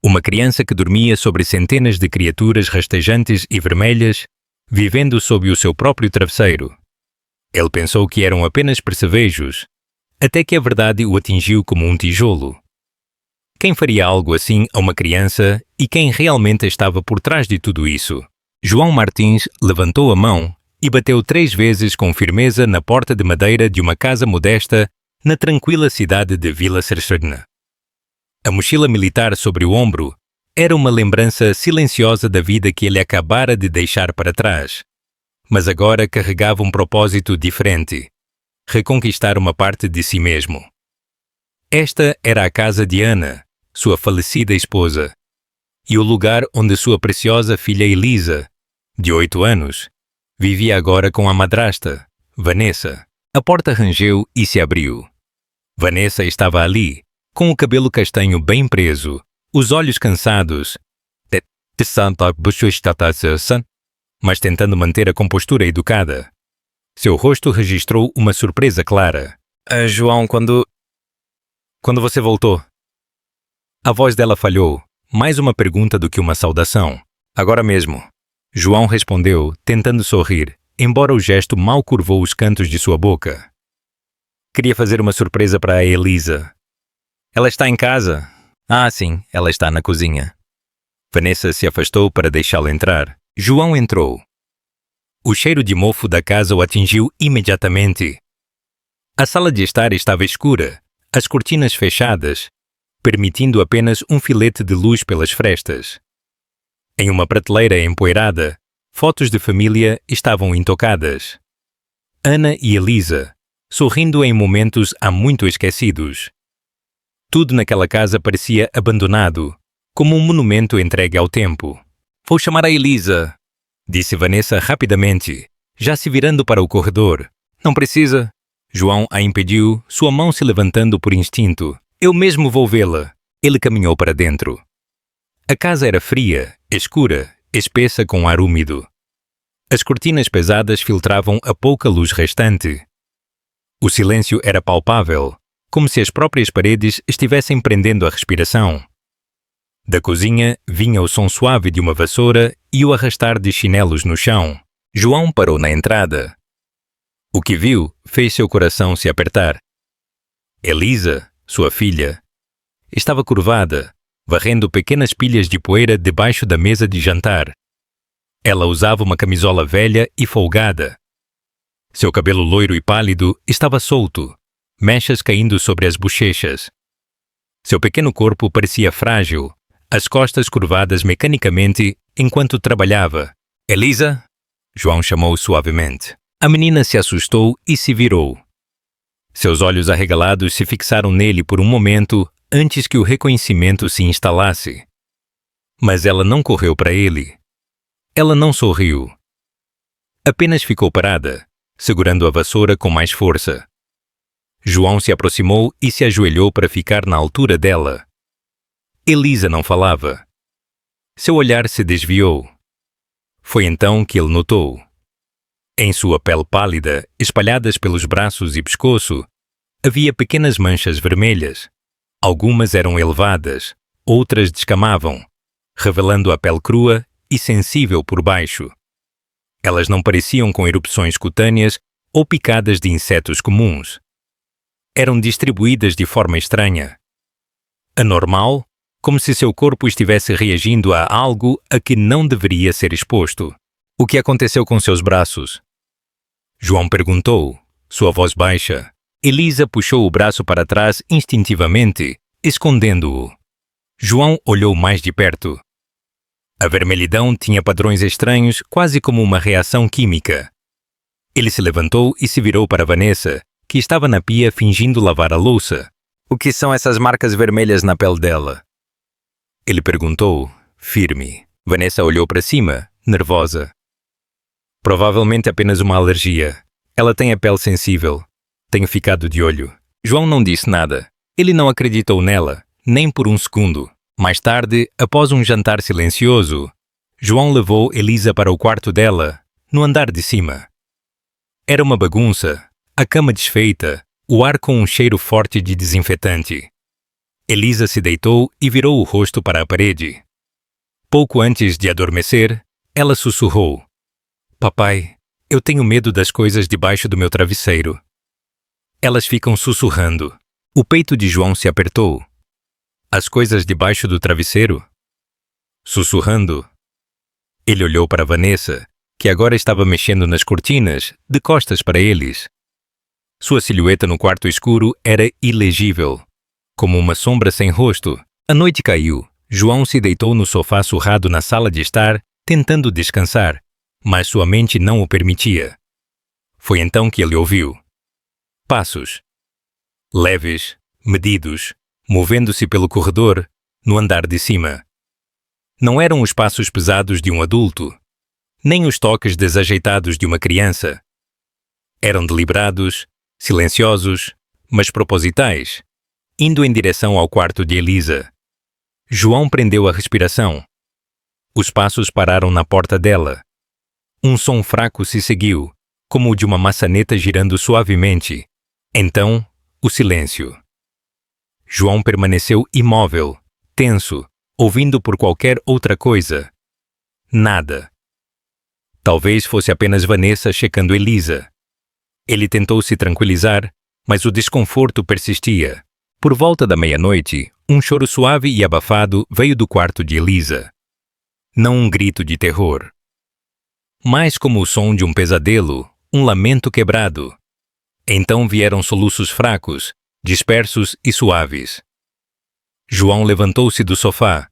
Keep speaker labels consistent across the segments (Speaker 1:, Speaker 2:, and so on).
Speaker 1: Uma criança que dormia sobre centenas de criaturas rastejantes e vermelhas, vivendo sob o seu próprio travesseiro. Ele pensou que eram apenas percevejos, até que a verdade o atingiu como um tijolo. Quem faria algo assim a uma criança e quem realmente estava por trás de tudo isso? João Martins levantou a mão e bateu 3 vezes com firmeza na porta de madeira de uma casa modesta na tranquila cidade de Vila Serchana. A mochila militar sobre o ombro era uma lembrança silenciosa da vida que ele acabara de deixar para trás, mas agora carregava um propósito diferente: reconquistar uma parte de si mesmo. Esta era a casa de Ana, sua falecida esposa, e o lugar onde sua preciosa filha Elisa, de 8 anos, vivia agora com a madrasta, Vanessa. A porta rangeu e se abriu. Vanessa estava ali, com o cabelo castanho bem preso, os olhos cansados, mas tentando manter a compostura educada. Seu rosto registrou uma surpresa clara. João, quando você voltou? A voz dela falhou, mais uma pergunta do que uma saudação. Agora mesmo. João respondeu, tentando sorrir, embora o gesto mal curvou os cantos de sua boca. Queria fazer uma surpresa para a Elisa. Ela está em casa? Ah, sim, ela está na cozinha. Vanessa se afastou para deixá-lo entrar. João entrou. O cheiro de mofo da casa o atingiu imediatamente. A sala de estar estava escura, as cortinas fechadas, permitindo apenas um filete de luz pelas frestas. Em uma prateleira empoeirada, fotos de família estavam intocadas. Ana e Elisa, sorrindo em momentos há muito esquecidos. Tudo naquela casa parecia abandonado, como um monumento entregue ao tempo. Vou chamar a Elisa, disse Vanessa rapidamente, já se virando para o corredor. Não precisa. João a impediu, sua mão se levantando por instinto. Eu mesmo vou vê-la. Ele caminhou para dentro. A casa era fria, escura, espessa com ar úmido. As cortinas pesadas filtravam a pouca luz restante. O silêncio era palpável, como se as próprias paredes estivessem prendendo a respiração. Da cozinha vinha o som suave de uma vassoura e o arrastar de chinelos no chão. João parou na entrada. O que viu fez seu coração se apertar. Elisa, sua filha, estava curvada, varrendo pequenas pilhas de poeira debaixo da mesa de jantar. Ela usava uma camisola velha e folgada. Seu cabelo loiro e pálido estava solto, mechas caindo sobre as bochechas. Seu pequeno corpo parecia frágil, as costas curvadas mecanicamente enquanto trabalhava. Elisa? João chamou suavemente. A menina se assustou e se virou. Seus olhos arregalados se fixaram nele por um momento antes que o reconhecimento se instalasse. Mas ela não correu para ele. Ela não sorriu. Apenas ficou parada, segurando a vassoura com mais força. João se aproximou e se ajoelhou para ficar na altura dela. Elisa não falava. Seu olhar se desviou. Foi então que ele notou. Em sua pele pálida, espalhadas pelos braços e pescoço, havia pequenas manchas vermelhas. Algumas eram elevadas, outras descamavam, revelando a pele crua e sensível por baixo. Elas não pareciam com erupções cutâneas ou picadas de insetos comuns. Eram distribuídas de forma estranha. Anormal, como se seu corpo estivesse reagindo a algo a que não deveria ser exposto. O que aconteceu com seus braços? João perguntou, sua voz baixa. Elisa puxou o braço para trás instintivamente, escondendo-o. João olhou mais de perto. A vermelhidão tinha padrões estranhos, quase como uma reação química. Ele se levantou e se virou para Vanessa, que estava na pia fingindo lavar a louça. O que são essas marcas vermelhas na pele dela? Ele perguntou, firme. Vanessa olhou para cima, nervosa. Provavelmente apenas uma alergia. Ela tem a pele sensível. Tenho ficado de olho. João não disse nada. Ele não acreditou nela, nem por um segundo. Mais tarde, após um jantar silencioso, João levou Elisa para o quarto dela, no andar de cima. Era uma bagunça, a cama desfeita, o ar com um cheiro forte de desinfetante. Elisa se deitou e virou o rosto para a parede. Pouco antes de adormecer, ela sussurrou: Papai, eu tenho medo das coisas debaixo do meu travesseiro. Elas ficam sussurrando. O peito de João se apertou. As coisas debaixo do travesseiro? Sussurrando. Ele olhou para Vanessa, que agora estava mexendo nas cortinas, de costas para eles. Sua silhueta no quarto escuro era ilegível, como uma sombra sem rosto. A noite caiu. João se deitou no sofá surrado na sala de estar, tentando descansar, mas sua mente não o permitia. Foi então que ele ouviu passos. Leves, medidos, movendo-se pelo corredor, no andar de cima. Não eram os passos pesados de um adulto, nem os toques desajeitados de uma criança. Eram deliberados, silenciosos, mas propositais, indo em direção ao quarto de Elisa. João prendeu a respiração. Os passos pararam na porta dela. Um som fraco se seguiu, como o de uma maçaneta girando suavemente. Então, o silêncio. João permaneceu imóvel, tenso, ouvindo por qualquer outra coisa. Nada. Talvez fosse apenas Vanessa checando Elisa. Ele tentou se tranquilizar, mas o desconforto persistia. Por volta da meia-noite, um choro suave e abafado veio do quarto de Elisa. Não um grito de terror. Mais como o som de um pesadelo, um lamento quebrado. Então vieram soluços fracos, dispersos e suaves. João levantou-se do sofá.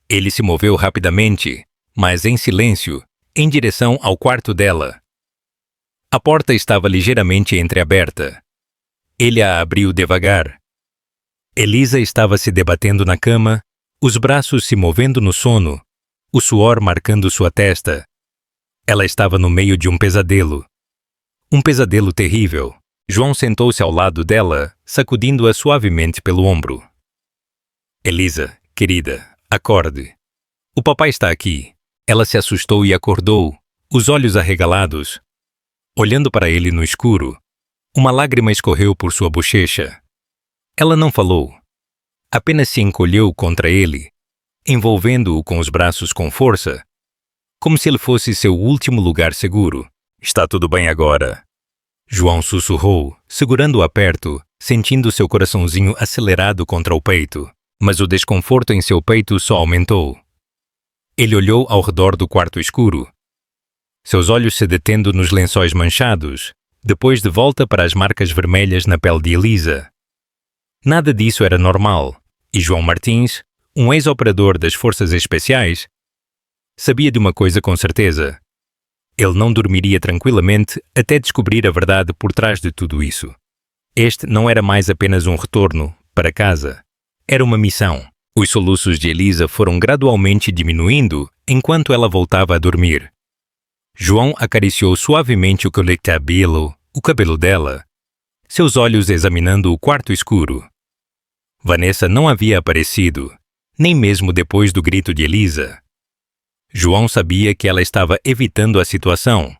Speaker 1: Ele se moveu rapidamente, mas em silêncio, em direção ao quarto dela. A porta estava ligeiramente entreaberta. Ele a abriu devagar. Elisa estava se debatendo na cama, os braços se movendo no sono, o suor marcando sua testa. Ela estava no meio de um pesadelo. Um pesadelo terrível. João sentou-se ao lado dela, sacudindo-a suavemente pelo ombro. Elisa, querida, acorde. O papai está aqui. Ela se assustou e acordou, os olhos arregalados. Olhando para ele no escuro, uma lágrima escorreu por sua bochecha. Ela não falou. Apenas se encolheu contra ele, envolvendo-o com os braços com força, como se ele fosse seu último lugar seguro. Está tudo bem agora. João sussurrou, segurando-a perto, sentindo seu coraçãozinho acelerado contra o peito. Mas o desconforto em seu peito só aumentou. Ele olhou ao redor do quarto escuro, seus olhos se detendo nos lençóis manchados, depois de volta para as marcas vermelhas na pele de Elisa. Nada disso era normal, e João Martins, um ex-operador das Forças Especiais, sabia de uma coisa com certeza. Ele não dormiria tranquilamente até descobrir a verdade por trás de tudo isso. Este não era mais apenas um retorno para casa. Era uma missão. Os soluços de Elisa foram gradualmente diminuindo enquanto ela voltava a dormir. João acariciou suavemente o cabelo dela, seus olhos examinando o quarto escuro. Vanessa não havia aparecido, nem mesmo depois do grito de Elisa. João sabia que ela estava evitando a situação.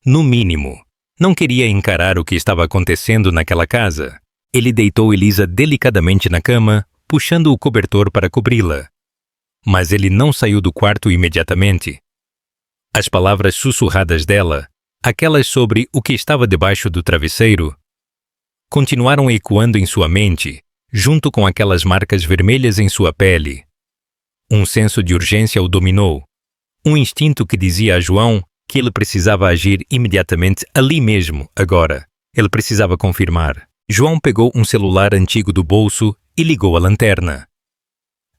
Speaker 1: No mínimo, não queria encarar o que estava acontecendo naquela casa. Ele deitou Elisa delicadamente na cama, puxando o cobertor para cobri-la. Mas ele não saiu do quarto imediatamente. As palavras sussurradas dela, aquelas sobre o que estava debaixo do travesseiro, continuaram ecoando em sua mente, junto com aquelas marcas vermelhas em sua pele. Um senso de urgência o dominou. Um instinto que dizia a João que ele precisava agir imediatamente ali mesmo, agora. Ele precisava confirmar. João pegou um celular antigo do bolso e ligou a lanterna.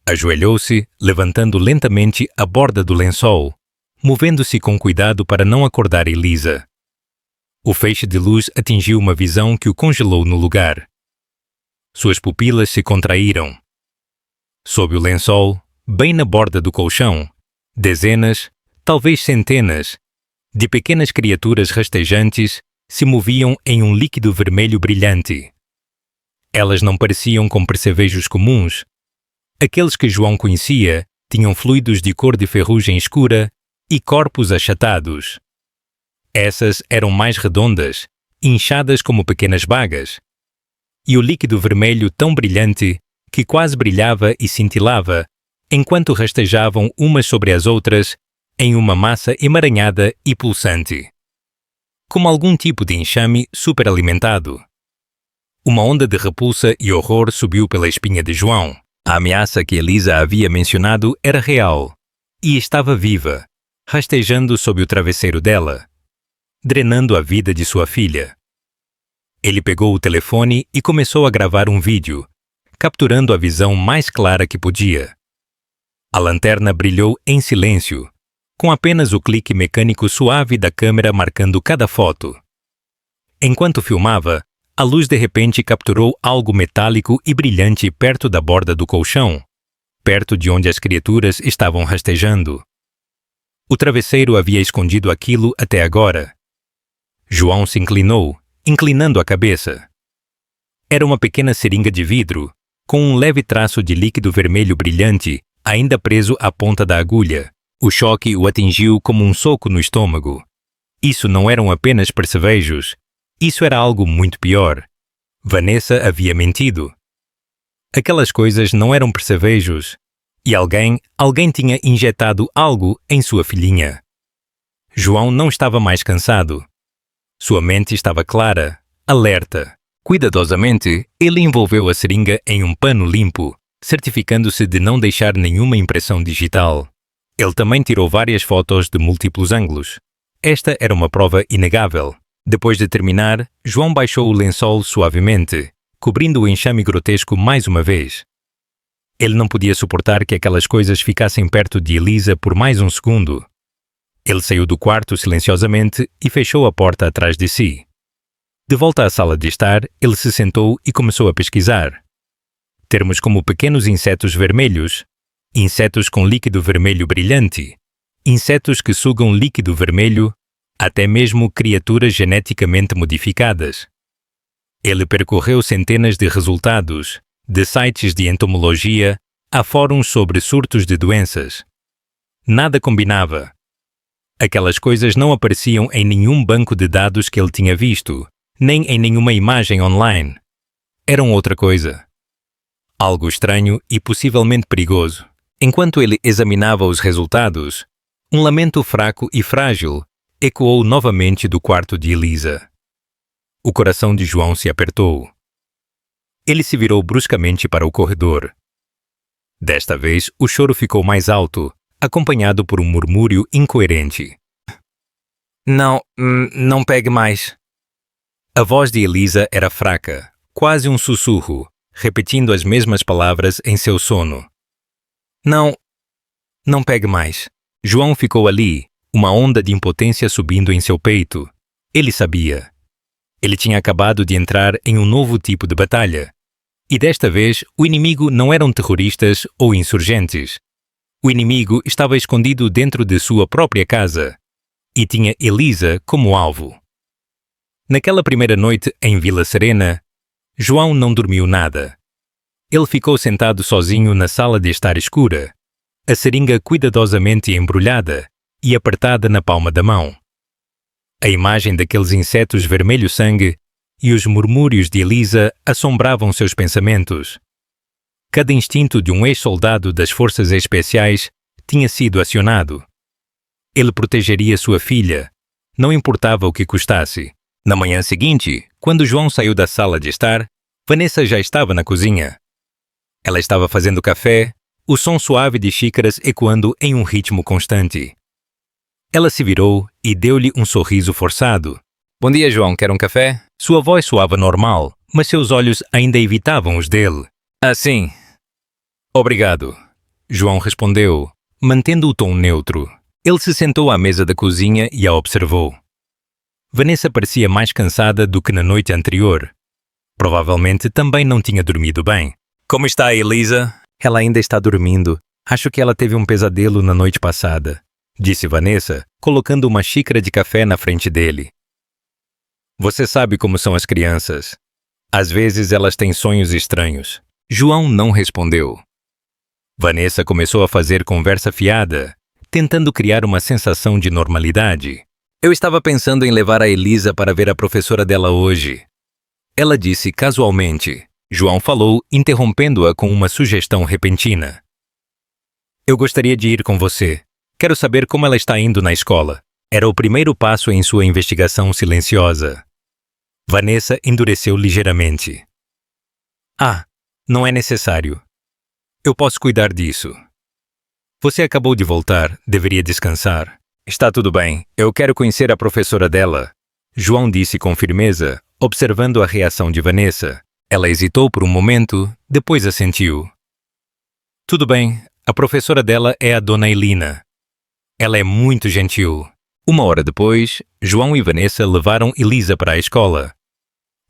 Speaker 1: Ajoelhou-se, levantando lentamente a borda do lençol, movendo-se com cuidado para não acordar Elisa. O feixe de luz atingiu uma visão que o congelou no lugar. Suas pupilas se contraíram. Sob o lençol, bem na borda do colchão, dezenas, talvez centenas, de pequenas criaturas rastejantes se moviam em um líquido vermelho brilhante. Elas não pareciam com percevejos comuns. Aqueles que João conhecia tinham fluidos de cor de ferrugem escura e corpos achatados. Essas eram mais redondas, inchadas como pequenas bagas, e o líquido vermelho tão brilhante que quase brilhava e cintilava, enquanto rastejavam umas sobre as outras em uma massa emaranhada e pulsante, como algum tipo de enxame superalimentado. Uma onda de repulsa e horror subiu pela espinha de João. A ameaça que Elisa havia mencionado era real e estava viva, rastejando sob o travesseiro dela, drenando a vida de sua filha. Ele pegou o telefone e começou a gravar um vídeo, capturando a visão mais clara que podia. A lanterna brilhou em silêncio, com apenas o clique mecânico suave da câmera marcando cada foto. Enquanto filmava, a luz de repente capturou algo metálico e brilhante perto da borda do colchão, perto de onde as criaturas estavam rastejando. O travesseiro havia escondido aquilo até agora. João se inclinou, inclinando a cabeça. Era uma pequena seringa de vidro, com um leve traço de líquido vermelho brilhante ainda preso à ponta da agulha. O choque o atingiu como um soco no estômago. Isso não eram apenas percevejos. Isso era algo muito pior. Vanessa havia mentido. Aquelas coisas não eram percevejos. E alguém tinha injetado algo em sua filhinha. João não estava mais cansado. Sua mente estava clara, alerta. Cuidadosamente, ele envolveu a seringa em um pano limpo, certificando-se de não deixar nenhuma impressão digital. Ele também tirou várias fotos de múltiplos ângulos. Esta era uma prova inegável. Depois de terminar, João baixou o lençol suavemente, cobrindo o enxame grotesco mais uma vez. Ele não podia suportar que aquelas coisas ficassem perto de Elisa por mais um segundo. Ele saiu do quarto silenciosamente e fechou a porta atrás de si. De volta à sala de estar, ele se sentou e começou a pesquisar. Termos como pequenos insetos vermelhos, insetos com líquido vermelho brilhante, insetos que sugam líquido vermelho, até mesmo criaturas geneticamente modificadas. Ele percorreu centenas de resultados, de sites de entomologia a fóruns sobre surtos de doenças. Nada combinava. Aquelas coisas não apareciam em nenhum banco de dados que ele tinha visto, nem em nenhuma imagem online. Eram outra coisa. Algo estranho e possivelmente perigoso. Enquanto ele examinava os resultados, um lamento fraco e frágil ecoou novamente do quarto de Elisa. O coração de João se apertou. Ele se virou bruscamente para o corredor. Desta vez, o choro ficou mais alto, acompanhado por um murmúrio incoerente. Não pegue mais. A voz de Elisa era fraca, quase um sussurro, repetindo as mesmas palavras em seu sono. Não pegue mais. João ficou ali, uma onda de impotência subindo em seu peito. Ele sabia. Ele tinha acabado de entrar em um novo tipo de batalha. E desta vez, o inimigo não eram terroristas ou insurgentes. O inimigo estava escondido dentro de sua própria casa e tinha Elisa como alvo. Naquela primeira noite em Vila Serena, João não dormiu nada. Ele ficou sentado sozinho na sala de estar escura, a seringa cuidadosamente embrulhada e apertada na palma da mão. A imagem daqueles insetos vermelho-sangue e os murmúrios de Elisa assombravam seus pensamentos. Cada instinto de um ex-soldado das forças especiais tinha sido acionado. Ele protegeria sua filha, não importava o que custasse. Na manhã seguinte, quando João saiu da sala de estar, Vanessa já estava na cozinha. Ela estava fazendo café, o som suave de xícaras ecoando em um ritmo constante. Ela se virou e deu-lhe um sorriso forçado. Bom dia, João, quer um café? Sua voz soava normal, mas seus olhos ainda evitavam os dele. Sim. Obrigado, João respondeu, mantendo o tom neutro. Ele se sentou à mesa da cozinha e a observou. Vanessa parecia mais cansada do que na noite anterior. Provavelmente também não tinha dormido bem. Como está, Elisa? Ela ainda está dormindo. Acho que ela teve um pesadelo na noite passada, disse Vanessa, colocando uma xícara de café na frente dele. Você sabe como são as crianças. Às vezes elas têm sonhos estranhos. João não respondeu. Vanessa começou a fazer conversa fiada, tentando criar uma sensação de normalidade. Eu estava pensando em levar a Elisa para ver a professora dela hoje. Ela disse casualmente. João falou, interrompendo-a com uma sugestão repentina. Eu gostaria de ir com você. Quero saber como ela está indo na escola. Era o primeiro passo em sua investigação silenciosa. Vanessa endureceu ligeiramente. Ah, não é necessário. Eu posso cuidar disso. Você acabou de voltar, deveria descansar. Está tudo bem, eu quero conhecer a professora dela. João disse com firmeza, observando a reação de Vanessa. Ela hesitou por um momento, depois assentiu. Tudo bem, a professora dela é a Dona Elina. Ela é muito gentil. Uma hora depois, João e Vanessa levaram Elisa para a escola.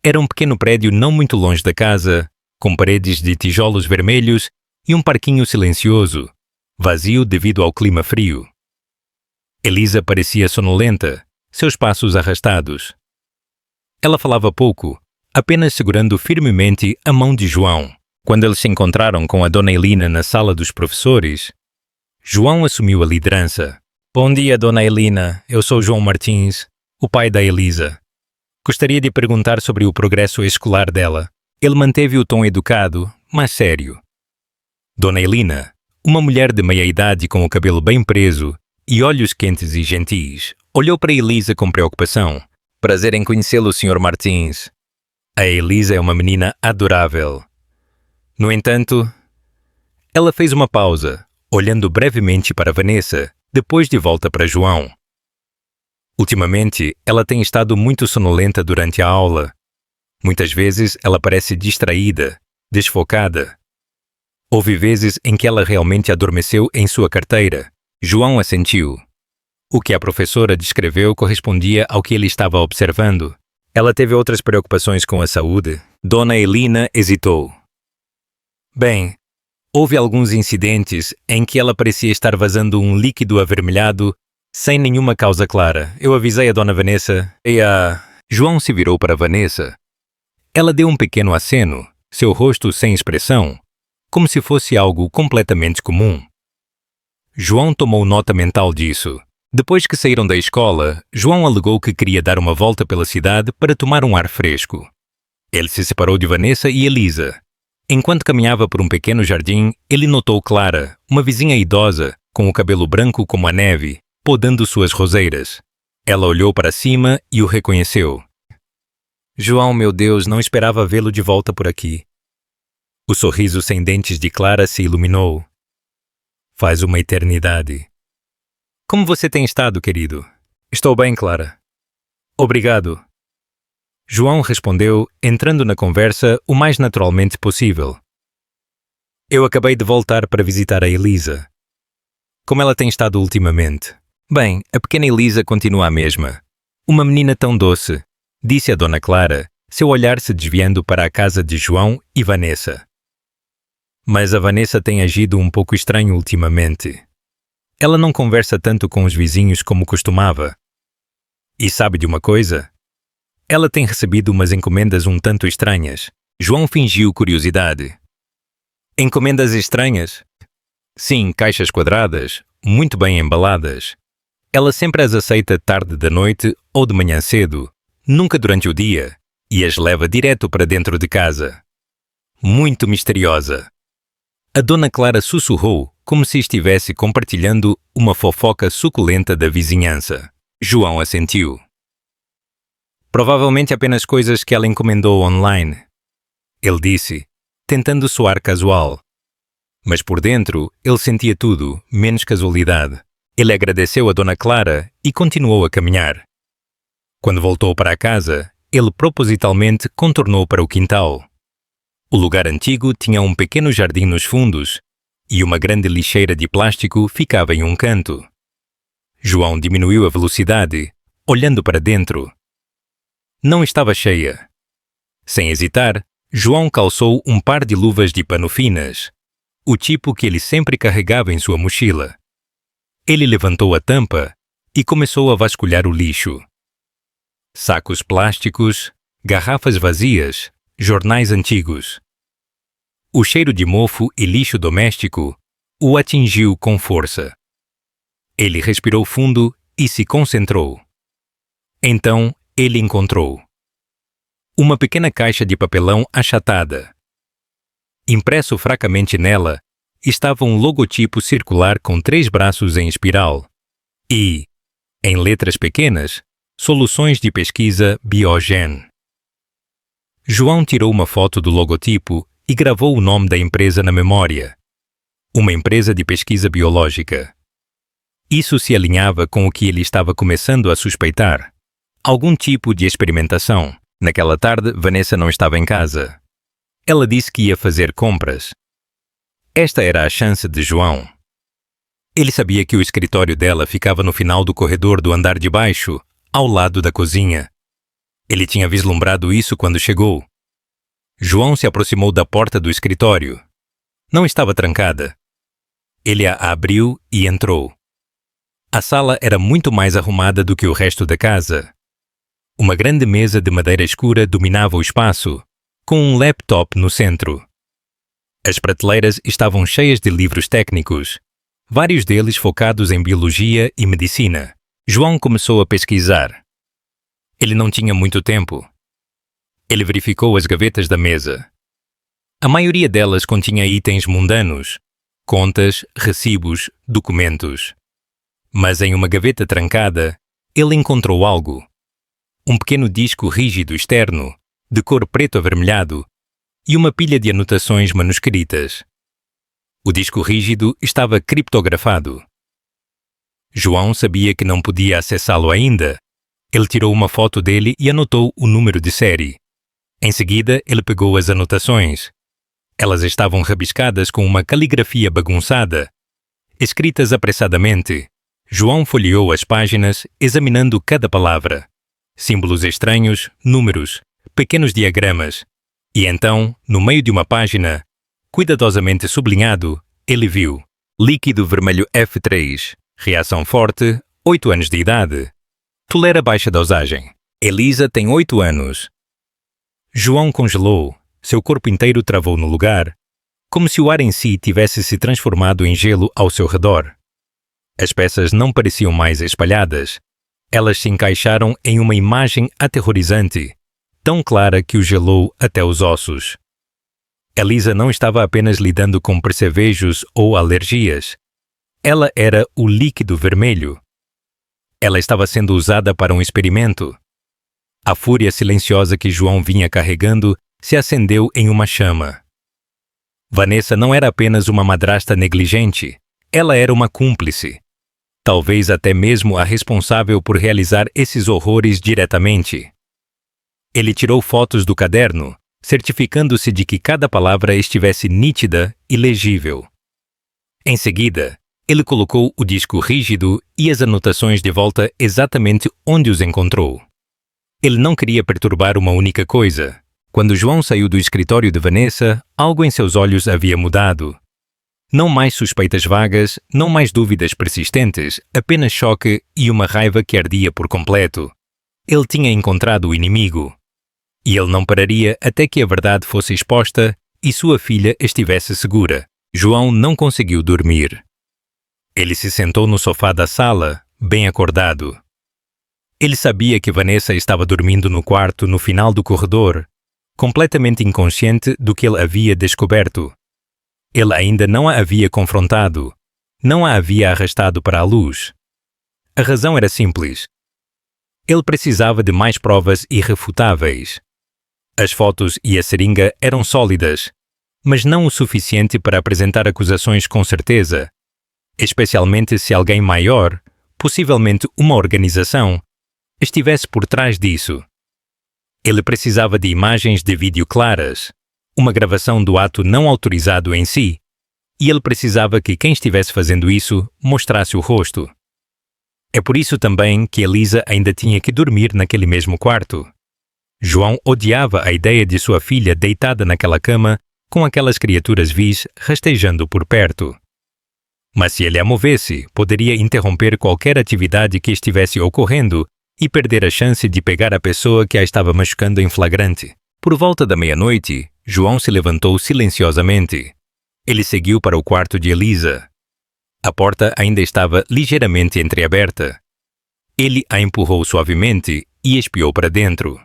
Speaker 1: Era um pequeno prédio não muito longe da casa, com paredes de tijolos vermelhos e um parquinho silencioso, vazio devido ao clima frio. Elisa parecia sonolenta, seus passos arrastados. Ela falava pouco, apenas segurando firmemente a mão de João. Quando eles se encontraram com a Dona Elina na sala dos professores, João assumiu a liderança. Bom dia, Dona Elina. Eu sou João Martins, o pai da Elisa. Gostaria de perguntar sobre o progresso escolar dela. Ele manteve o tom educado, mas sério. Dona Elina, uma mulher de meia-idade com o cabelo bem preso e olhos quentes e gentis, olhou para Elisa com preocupação. Prazer em conhecê-lo, Sr. Martins. A Elisa é uma menina adorável. No entanto, ela fez uma pausa, olhando brevemente para Vanessa, depois de volta para João. Ultimamente, ela tem estado muito sonolenta durante a aula. Muitas vezes, ela parece distraída, desfocada. Houve vezes em que ela realmente adormeceu em sua carteira. João assentiu. O que a professora descreveu correspondia ao que ele estava observando. Ela teve outras preocupações com a saúde. Dona Elina hesitou. Bem, houve alguns incidentes em que ela parecia estar vazando um líquido avermelhado sem nenhuma causa clara. Eu avisei a Dona Vanessa e João se virou para Vanessa. Ela deu um pequeno aceno, seu rosto sem expressão, como se fosse algo completamente comum. João tomou nota mental disso. Depois que saíram da escola, João alegou que queria dar uma volta pela cidade para tomar um ar fresco. Ele se separou de Vanessa e Elisa. Enquanto caminhava por um pequeno jardim, ele notou Clara, uma vizinha idosa, com o cabelo branco como a neve, podando suas roseiras. Ela olhou para cima e o reconheceu. João, meu Deus, não esperava vê-lo de volta por aqui. O sorriso sem dentes de Clara se iluminou. Faz uma eternidade. Como você tem estado, querido? Estou bem, Clara. Obrigado. João respondeu, entrando na conversa o mais naturalmente possível. Eu acabei de voltar para visitar a Elisa. Como ela tem estado ultimamente? Bem, a pequena Elisa continua a mesma. Uma menina tão doce, disse a Dona Clara, seu olhar se desviando para a casa de João e Vanessa. Mas a Vanessa tem agido um pouco estranho ultimamente. Ela não conversa tanto com os vizinhos como costumava. E sabe de uma coisa? Ela tem recebido umas encomendas um tanto estranhas. João fingiu curiosidade. Encomendas estranhas? Sim, caixas quadradas, muito bem embaladas. Ela sempre as aceita tarde da noite ou de manhã cedo, nunca durante o dia, e as leva direto para dentro de casa. Muito misteriosa. A Dona Clara sussurrou, como se estivesse compartilhando uma fofoca suculenta da vizinhança. João assentiu. Provavelmente apenas coisas que ela encomendou online. Ele disse, tentando soar casual. Mas por dentro, ele sentia tudo, menos casualidade. Ele agradeceu a Dona Clara e continuou a caminhar. Quando voltou para a casa, ele propositalmente contornou para o quintal. O lugar antigo tinha um pequeno jardim nos fundos e uma grande lixeira de plástico ficava em um canto. João diminuiu a velocidade, olhando para dentro. Não estava cheia. Sem hesitar, João calçou um par de luvas de pano finas, o tipo que ele sempre carregava em sua mochila. Ele levantou a tampa e começou a vasculhar o lixo. Sacos plásticos, garrafas vazias, jornais antigos. O cheiro de mofo e lixo doméstico o atingiu com força. Ele respirou fundo e se concentrou. Então, ele encontrou uma pequena caixa de papelão achatada, Impresso fracamente nela, estava um logotipo circular com 3 braços em espiral e, em letras pequenas, Soluções de Pesquisa Biogen. João tirou uma foto do logotipo e gravou o nome da empresa na memória. Uma empresa de pesquisa biológica. Isso se alinhava com o que ele estava começando a suspeitar. Algum tipo de experimentação. Naquela tarde, Vanessa não estava em casa. Ela disse que ia fazer compras. Esta era a chance de João. Ele sabia que o escritório dela ficava no final do corredor do andar de baixo, ao lado da cozinha. Ele tinha vislumbrado isso quando chegou. João se aproximou da porta do escritório. Não estava trancada. Ele a abriu e entrou. A sala era muito mais arrumada do que o resto da casa. Uma grande mesa de madeira escura dominava o espaço, com um laptop no centro. As prateleiras estavam cheias de livros técnicos, vários deles focados em biologia e medicina. João começou a pesquisar. Ele não tinha muito tempo. Ele verificou as gavetas da mesa. A maioria delas continha itens mundanos, contas, recibos, documentos. Mas em uma gaveta trancada, ele encontrou algo. Um pequeno disco rígido externo, de cor preto avermelhado, e uma pilha de anotações manuscritas. O disco rígido estava criptografado. João sabia que não podia acessá-lo ainda. Ele tirou uma foto dele e anotou o número de série. Em seguida, ele pegou as anotações. Elas estavam rabiscadas com uma caligrafia bagunçada. Escritas apressadamente, João folheou as páginas, examinando cada palavra. Símbolos estranhos, números, pequenos diagramas. E então, no meio de uma página, cuidadosamente sublinhado, ele viu: líquido vermelho F3, reação forte, 8 anos de idade. Tolera baixa dosagem. Elisa tem 8 anos. João congelou, seu corpo inteiro travou no lugar, como se o ar em si tivesse se transformado em gelo ao seu redor. As peças não pareciam mais espalhadas. Elas se encaixaram em uma imagem aterrorizante, tão clara que o gelou até os ossos. Elisa não estava apenas lidando com percevejos ou alergias. Ela era o líquido vermelho. Ela estava sendo usada para um experimento. A fúria silenciosa que João vinha carregando se acendeu em uma chama. Vanessa não era apenas uma madrasta negligente. Ela era uma cúmplice. Talvez até mesmo a responsável por realizar esses horrores diretamente. Ele tirou fotos do caderno, certificando-se de que cada palavra estivesse nítida e legível. Em seguida, ele colocou o disco rígido e as anotações de volta exatamente onde os encontrou. Ele não queria perturbar uma única coisa. Quando João saiu do escritório de Vanessa, algo em seus olhos havia mudado. Não mais suspeitas vagas, não mais dúvidas persistentes, apenas choque e uma raiva que ardia por completo. Ele tinha encontrado o inimigo. E ele não pararia até que a verdade fosse exposta e sua filha estivesse segura. João não conseguiu dormir. Ele se sentou no sofá da sala, bem acordado. Ele sabia que Vanessa estava dormindo no quarto no final do corredor, completamente inconsciente do que ele havia descoberto. Ele ainda não a havia confrontado, não a havia arrastado para a luz. A razão era simples. Ele precisava de mais provas irrefutáveis. As fotos e a seringa eram sólidas, mas não o suficiente para apresentar acusações com certeza, especialmente se alguém maior, possivelmente uma organização, estivesse por trás disso. Ele precisava de imagens de vídeo claras, uma gravação do ato não autorizado em si, e ele precisava que quem estivesse fazendo isso mostrasse o rosto. É por isso também que Elisa ainda tinha que dormir naquele mesmo quarto. João odiava a ideia de sua filha deitada naquela cama com aquelas criaturas vis rastejando por perto. Mas se ele a movesse, poderia interromper qualquer atividade que estivesse ocorrendo e perder a chance de pegar a pessoa que a estava machucando em flagrante. Por volta da meia-noite, João se levantou silenciosamente. Ele seguiu para o quarto de Elisa. A porta ainda estava ligeiramente entreaberta. Ele a empurrou suavemente e espiou para dentro.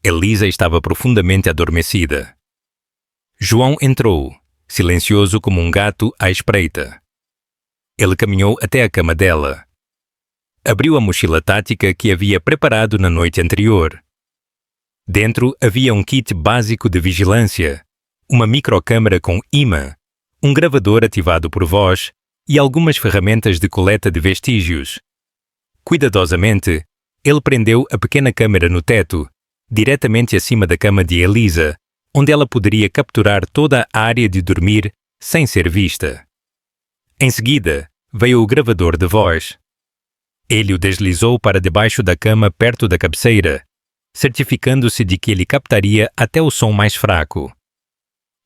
Speaker 1: Elisa estava profundamente adormecida. João entrou, silencioso como um gato à espreita. Ele caminhou até a cama dela. Abriu a mochila tática que havia preparado na noite anterior. Dentro havia um kit básico de vigilância, uma microcâmera com imã, um gravador ativado por voz e algumas ferramentas de coleta de vestígios. Cuidadosamente, ele prendeu a pequena câmera no teto, diretamente acima da cama de Elisa, onde ela poderia capturar toda a área de dormir sem ser vista. Em seguida, veio o gravador de voz. Ele o deslizou para debaixo da cama perto da cabeceira, certificando-se de que ele captaria até o som mais fraco.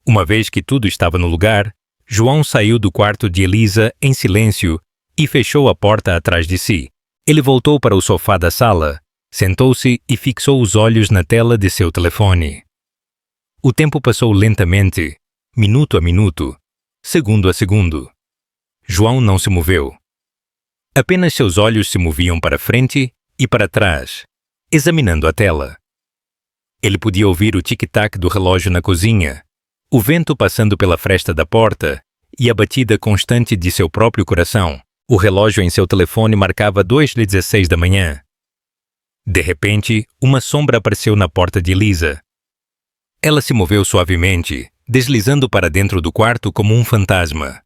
Speaker 1: Uma vez que tudo estava no lugar, João saiu do quarto de Elisa em silêncio e fechou a porta atrás de si. Ele voltou para o sofá da sala, sentou-se e fixou os olhos na tela de seu telefone. O tempo passou lentamente, minuto a minuto, segundo a segundo. João não se moveu. Apenas seus olhos se moviam para frente e para trás, examinando a tela. Ele podia ouvir o tic-tac do relógio na cozinha, o vento passando pela fresta da porta e a batida constante de seu próprio coração. O relógio em seu telefone marcava 2h16 da manhã. De repente, uma sombra apareceu na porta de Elisa. Ela se moveu suavemente, deslizando para dentro do quarto como um fantasma.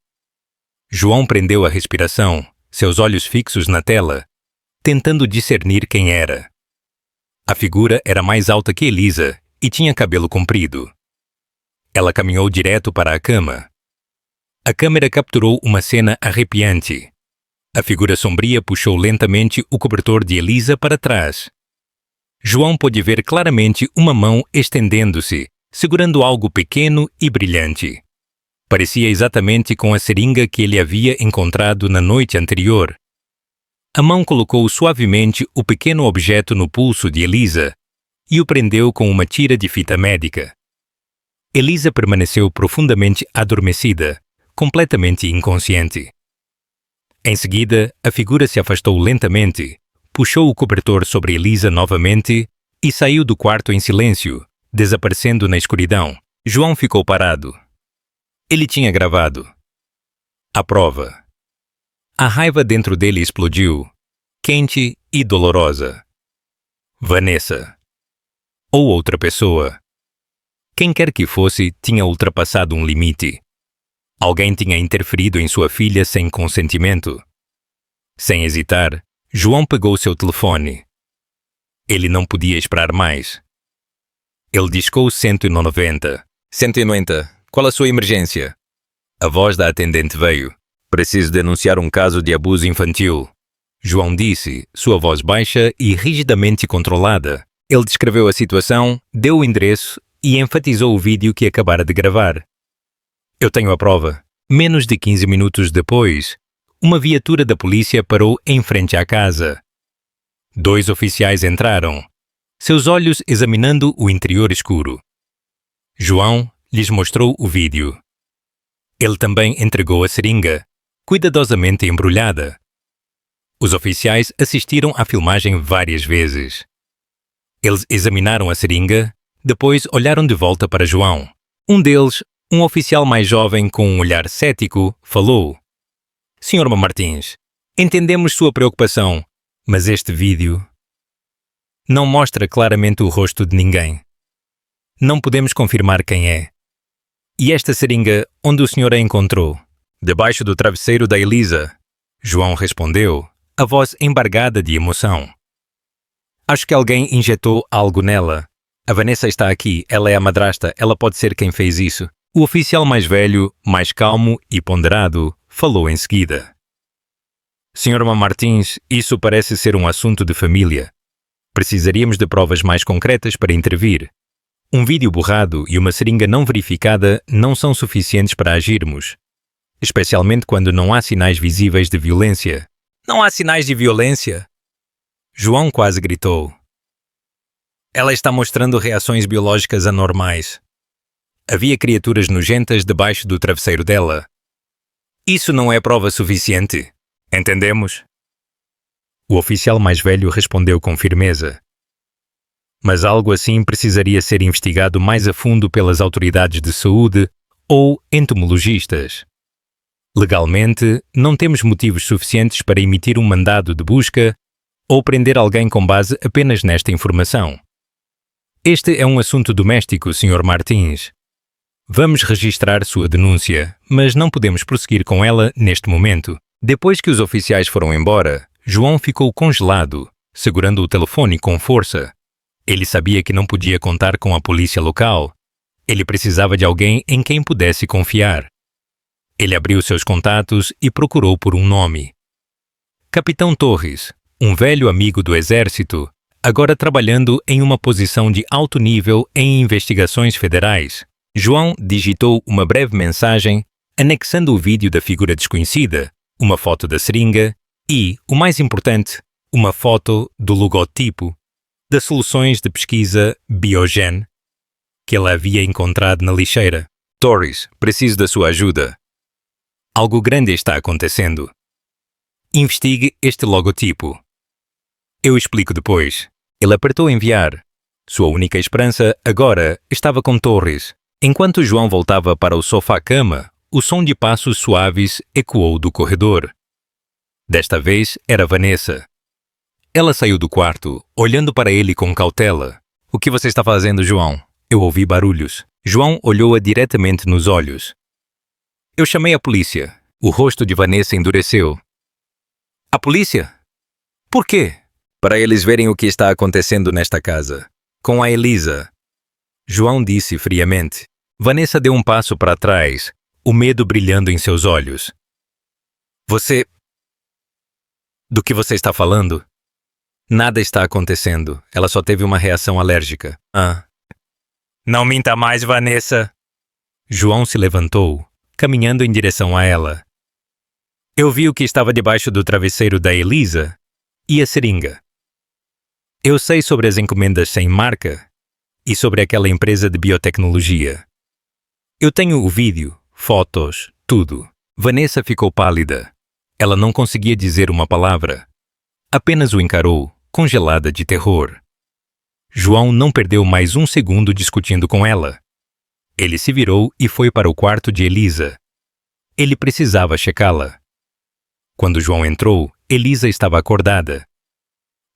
Speaker 1: João prendeu a respiração, seus olhos fixos na tela, tentando discernir quem era. A figura era mais alta que Elisa e tinha cabelo comprido. Ela caminhou direto para a cama. A câmera capturou uma cena arrepiante. A figura sombria puxou lentamente o cobertor de Elisa para trás. João pôde ver claramente uma mão estendendo-se, segurando algo pequeno e brilhante. Parecia exatamente com a seringa que ele havia encontrado na noite anterior. A mão colocou suavemente o pequeno objeto no pulso de Elisa e o prendeu com uma tira de fita médica. Elisa permaneceu profundamente adormecida, completamente inconsciente. Em seguida, a figura se afastou lentamente, puxou o cobertor sobre Elisa novamente e saiu do quarto em silêncio, desaparecendo na escuridão. João ficou parado. Ele tinha gravado. A prova. A raiva dentro dele explodiu, quente e dolorosa. Vanessa. Ou outra pessoa. Quem quer que fosse, tinha ultrapassado um limite. Alguém tinha interferido em sua filha sem consentimento. Sem hesitar, João pegou seu telefone. Ele não podia esperar mais. Ele discou 190. 190. Qual a sua emergência? A voz da atendente veio. Preciso denunciar um caso de abuso infantil. João disse, sua voz baixa e rigidamente controlada. Ele descreveu a situação, deu o endereço e enfatizou o vídeo que acabara de gravar. Eu tenho a prova. Menos de 15 minutos depois, uma viatura da polícia parou em frente à casa. 2 oficiais entraram, seus olhos examinando o interior escuro. João lhes mostrou o vídeo. Ele também entregou a seringa, cuidadosamente embrulhada. Os oficiais assistiram à filmagem várias vezes. Eles examinaram a seringa, depois olharam de volta para João. Um deles, um oficial mais jovem com um olhar cético, falou: Sr. Martins, entendemos sua preocupação, mas este vídeo não mostra claramente o rosto de ninguém. Não podemos confirmar quem é. E esta seringa, onde o senhor a encontrou? Debaixo do travesseiro da Elisa. João respondeu, a voz embargada de emoção. Acho que alguém injetou algo nela. A Vanessa está aqui, ela é a madrasta, ela pode ser quem fez isso. O oficial mais velho, mais calmo e ponderado, falou em seguida. Sr. Martins, isso parece ser um assunto de família. Precisaríamos de provas mais concretas para intervir. Um vídeo borrado e uma seringa não verificada não são suficientes para agirmos, especialmente quando não há sinais visíveis de violência. Não há sinais de violência? João quase gritou. Ela está mostrando reações biológicas anormais. Havia criaturas nojentas debaixo do travesseiro dela. Isso não é prova suficiente. Entendemos? O oficial mais velho respondeu com firmeza. Mas algo assim precisaria ser investigado mais a fundo pelas autoridades de saúde ou entomologistas. Legalmente, não temos motivos suficientes para emitir um mandado de busca ou prender alguém com base apenas nesta informação. Este é um assunto doméstico, Sr. Martins. Vamos registrar sua denúncia, mas não podemos prosseguir com ela neste momento. Depois que os oficiais foram embora, João ficou congelado, segurando o telefone com força. Ele sabia que não podia contar com a polícia local. Ele precisava de alguém em quem pudesse confiar. Ele abriu seus contatos e procurou por um nome. Capitão Torres, um velho amigo do Exército, agora trabalhando em uma posição de alto nível em investigações federais. João digitou uma breve mensagem, anexando o vídeo da figura desconhecida, uma foto da seringa e, o mais importante, uma foto do logotipo das soluções de pesquisa Biogen que ele havia encontrado na lixeira. Torres, preciso da sua ajuda. Algo grande está acontecendo. Investigue este logotipo. Eu explico depois. Ele apertou enviar. Sua única esperança agora estava com Torres. Enquanto João voltava para o sofá-cama, o som de passos suaves ecoou do corredor. Desta vez era Vanessa. Ela saiu do quarto, olhando para ele com cautela. O que você está fazendo, João? Eu ouvi barulhos. João olhou-a diretamente nos olhos. Eu chamei a polícia. O rosto de Vanessa endureceu. A polícia? Por quê? Para eles verem o que está acontecendo nesta casa. Com a Elisa. João disse friamente. Vanessa deu um passo para trás, o medo brilhando em seus olhos. Você... Do que você está falando? Nada está acontecendo. Ela só teve uma reação alérgica. Não minta mais, Vanessa. João se levantou, caminhando em direção a ela. Eu vi o que estava debaixo do travesseiro da Elisa e a seringa. Eu sei sobre as encomendas sem marca e sobre aquela empresa de biotecnologia. Eu tenho o vídeo, fotos, tudo. Vanessa ficou pálida. Ela não conseguia dizer uma palavra. Apenas o encarou, congelada de terror. João não perdeu mais um segundo discutindo com ela. Ele se virou e foi para o quarto de Elisa. Ele precisava checá-la. Quando João entrou, Elisa estava acordada.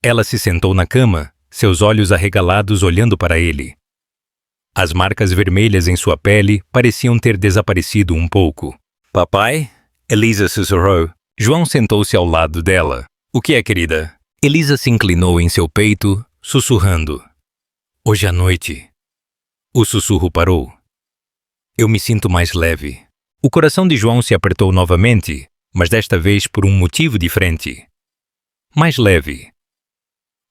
Speaker 1: Ela se sentou na cama, seus olhos arregalados olhando para ele. As marcas vermelhas em sua pele pareciam ter desaparecido um pouco. Papai? Elisa sussurrou. João sentou-se ao lado dela. O que é, querida? Elisa se inclinou em seu peito, sussurrando. Hoje à noite. O sussurro parou. Eu me sinto mais leve. O coração de João se apertou novamente, mas desta vez por um motivo diferente. Mais leve.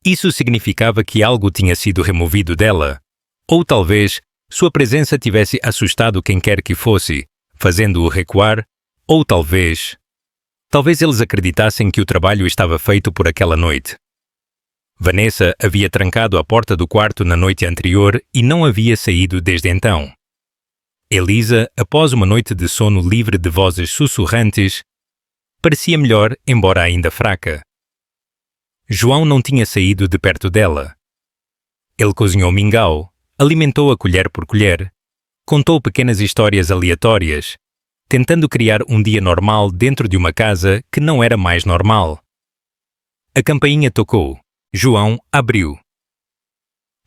Speaker 1: Isso significava que algo tinha sido removido dela, ou talvez sua presença tivesse assustado quem quer que fosse, fazendo-o recuar, ou talvez eles acreditassem que o trabalho estava feito por aquela noite. Vanessa havia trancado a porta do quarto na noite anterior e não havia saído desde então. Elisa, após uma noite de sono livre de vozes sussurrantes, parecia melhor, embora ainda fraca. João não tinha saído de perto dela. Ele cozinhou mingau, alimentou-a colher por colher, contou pequenas histórias aleatórias, tentando criar um dia normal dentro de uma casa que não era mais normal. A campainha tocou. João abriu.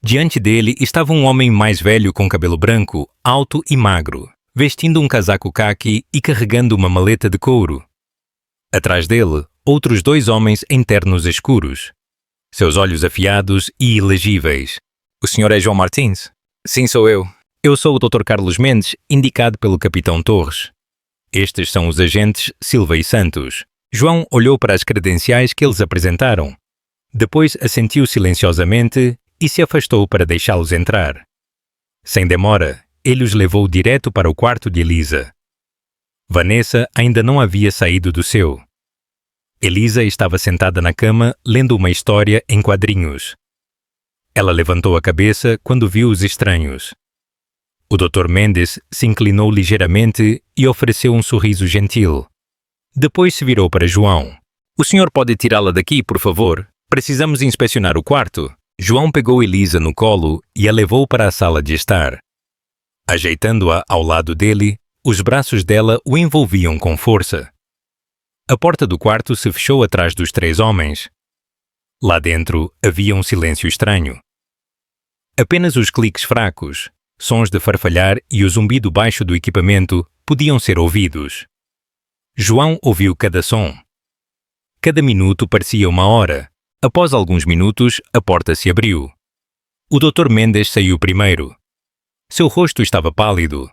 Speaker 1: Diante dele estava um homem mais velho com cabelo branco, alto e magro, vestindo um casaco caqui e carregando uma maleta de couro. Atrás dele, outros dois homens em ternos escuros, seus olhos afiados e ilegíveis. O senhor é João Martins? Sim, sou eu. Eu sou o Dr. Carlos Mendes, indicado pelo Capitão Torres. Estes são os agentes Silva e Santos. João olhou para as credenciais que eles apresentaram. Depois assentiu silenciosamente e se afastou para deixá-los entrar. Sem demora, ele os levou direto para o quarto de Elisa. Vanessa ainda não havia saído do seu. Elisa estava sentada na cama, lendo uma história em quadrinhos. Ela levantou a cabeça quando viu os estranhos. O Dr. Mendes se inclinou ligeiramente e ofereceu um sorriso gentil. Depois se virou para João. O senhor pode tirá-la daqui, por favor? Precisamos inspecionar o quarto. João pegou Elisa no colo e a levou para a sala de estar. Ajeitando-a ao lado dele, os braços dela o envolviam com força. A porta do quarto se fechou atrás dos 3 homens. Lá dentro havia um silêncio estranho. Apenas os cliques fracos, sons de farfalhar e o zumbido baixo do equipamento podiam ser ouvidos. João ouviu cada som. Cada minuto parecia uma hora. Após alguns minutos, a porta se abriu. O Dr. Mendes saiu primeiro. Seu rosto estava pálido.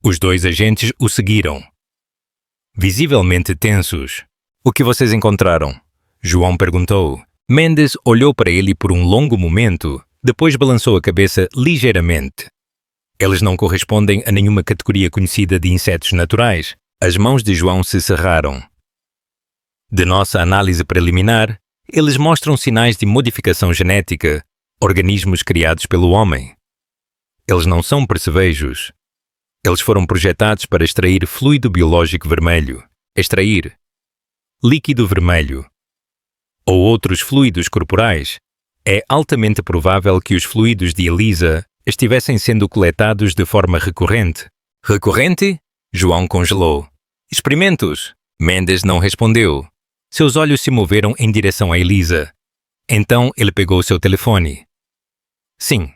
Speaker 1: Os 2 agentes o seguiram. Visivelmente tensos. O que vocês encontraram? João perguntou. Mendes olhou para ele por um longo momento, depois balançou a cabeça ligeiramente. Eles não correspondem a nenhuma categoria conhecida de insetos naturais. As mãos de João se cerraram. De nossa análise preliminar, eles mostram sinais de modificação genética, organismos criados pelo homem. Eles não são percevejos. Eles foram projetados para extrair fluido biológico vermelho. Extrair líquido vermelho. Ou outros fluidos corporais. É altamente provável que os fluidos de Elisa estivessem sendo coletados de forma recorrente. Recorrente? João congelou. Experimentos? Mendes não respondeu. Seus olhos se moveram em direção a Elisa. Então ele pegou seu telefone. Sim.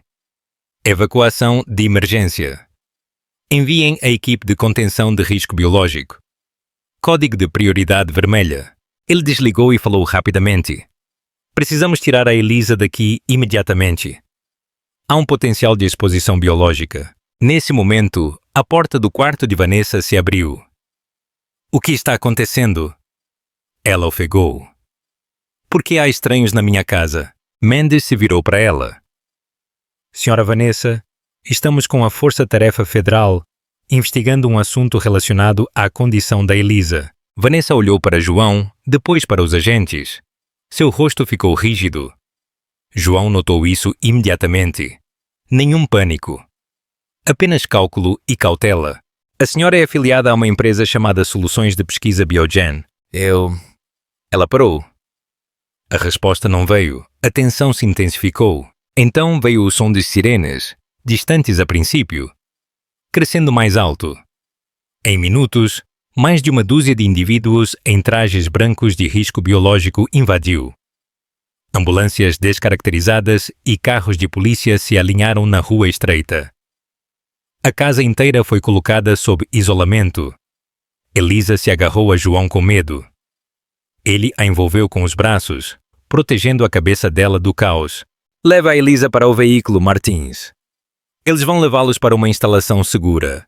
Speaker 1: Evacuação de emergência. Enviem a equipe de contenção de risco biológico. Código de prioridade vermelha. Ele desligou e falou rapidamente. Precisamos tirar a Elisa daqui imediatamente. Há um potencial de exposição biológica. Nesse momento, a porta do quarto de Vanessa se abriu. O que está acontecendo? Ela ofegou. Por que há estranhos na minha casa? Mendes se virou para ela. Senhora Vanessa, estamos com a Força Tarefa Federal investigando um assunto relacionado à condição da Elisa. Vanessa olhou para João, depois para os agentes. Seu rosto ficou rígido. João notou isso imediatamente. Nenhum pânico. Apenas cálculo e cautela. A senhora é afiliada a uma empresa chamada Soluções de Pesquisa Biogen. Ela parou. A resposta não veio. A tensão se intensificou. Então veio o som de sirenes, distantes a princípio, crescendo mais alto. Em minutos, mais de uma dúzia de indivíduos em trajes brancos de risco biológico invadiu. Ambulâncias descaracterizadas e carros de polícia se alinharam na rua estreita. A casa inteira foi colocada sob isolamento. Elisa se agarrou a João com medo. Ele a envolveu com os braços, protegendo a cabeça dela do caos. Leva a Elisa para o veículo, Martins. Eles vão levá-los para uma instalação segura,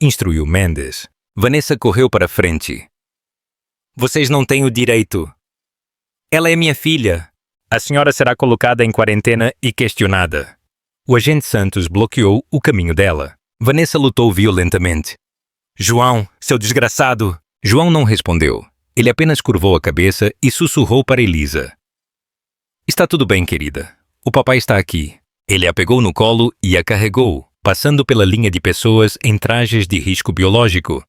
Speaker 1: instruiu Mendes. Vanessa correu para frente. Vocês não têm o direito. Ela é minha filha. A senhora será colocada em quarentena e questionada. O agente Santos bloqueou o caminho dela. Vanessa lutou violentamente. João, seu desgraçado! João não respondeu. Ele apenas curvou a cabeça e sussurrou para Elisa. Está tudo bem, querida. O papai está aqui. Ele a pegou no colo e a carregou, passando pela linha de pessoas em trajes de risco biológico.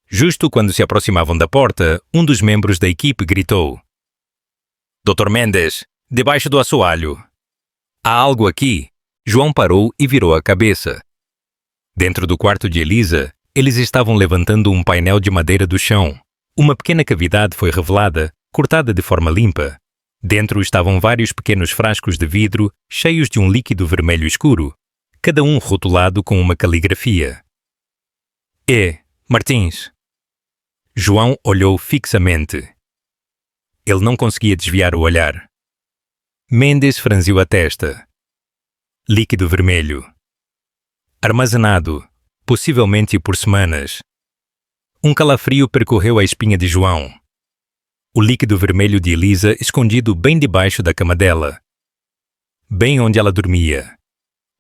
Speaker 1: Justo quando se aproximavam da porta, um dos membros da equipe gritou. Dr. Mendes, debaixo do assoalho. Há algo aqui. João parou e virou a cabeça. Dentro do quarto de Elisa, eles estavam levantando um painel de madeira do chão. Uma pequena cavidade foi revelada, cortada de forma limpa. Dentro estavam vários pequenos frascos de vidro cheios de um líquido vermelho escuro, cada um rotulado com uma caligrafia. Martins. João olhou fixamente. Ele não conseguia desviar o olhar. Mendes franziu a testa. Líquido vermelho. Armazenado, possivelmente por semanas. Um calafrio percorreu a espinha de João. O líquido vermelho de Elisa escondido bem debaixo da cama dela. Bem onde ela dormia.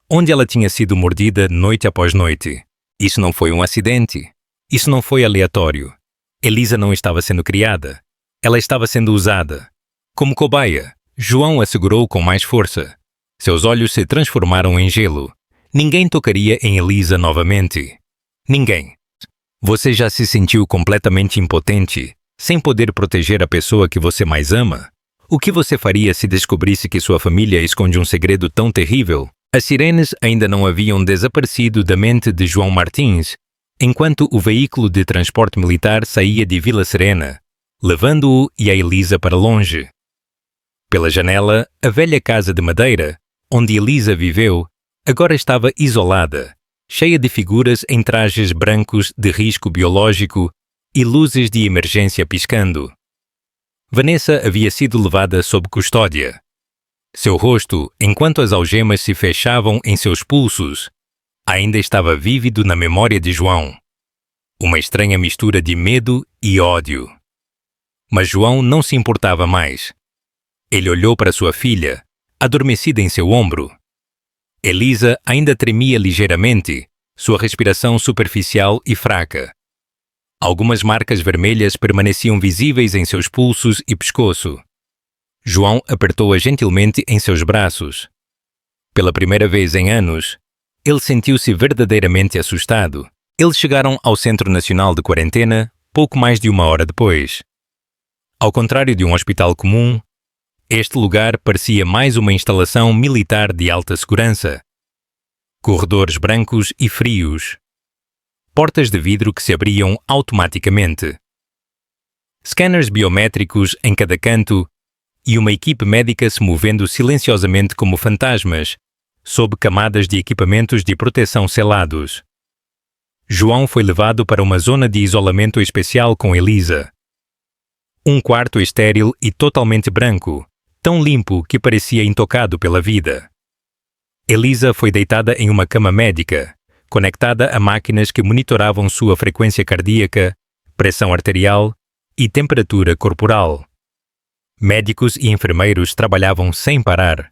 Speaker 1: Onde ela tinha sido mordida noite após noite. Isso não foi um acidente. Isso não foi aleatório. Elisa não estava sendo criada. Ela estava sendo usada. Como cobaia, João a segurou com mais força. Seus olhos se transformaram em gelo. Ninguém tocaria em Elisa novamente. Ninguém. Você já se sentiu completamente impotente, sem poder proteger a pessoa que você mais ama? O que você faria se descobrisse que sua família esconde um segredo tão terrível? As sirenes ainda não haviam desaparecido da mente de João Martins, enquanto o veículo de transporte militar saía de Vila Serena, levando-o e a Elisa para longe. Pela janela, a velha casa de madeira, onde Elisa viveu, agora estava isolada, cheia de figuras em trajes brancos de risco biológico e luzes de emergência piscando. Vanessa havia sido levada sob custódia. Seu rosto, enquanto as algemas se fechavam em seus pulsos, ainda estava vívido na memória de João. Uma estranha mistura de medo e ódio. Mas João não se importava mais. Ele olhou para sua filha, adormecida em seu ombro. Elisa ainda tremia ligeiramente, sua respiração superficial e fraca. Algumas marcas vermelhas permaneciam visíveis em seus pulsos e pescoço. João apertou-a gentilmente em seus braços. Pela primeira vez em anos, ele sentiu-se verdadeiramente assustado. Eles chegaram ao Centro Nacional de Quarentena pouco mais de 1 hora depois. Ao contrário de um hospital comum, este lugar parecia mais uma instalação militar de alta segurança. Corredores brancos e frios. Portas de vidro que se abriam automaticamente. Scanners biométricos em cada canto e uma equipe médica se movendo silenciosamente como fantasmas, sob camadas de equipamentos de proteção selados. João foi levado para uma zona de isolamento especial com Elisa. Um quarto estéril e totalmente branco, tão limpo que parecia intocado pela vida. Elisa foi deitada em uma cama médica, conectada a máquinas que monitoravam sua frequência cardíaca, pressão arterial e temperatura corporal. Médicos e enfermeiros trabalhavam sem parar.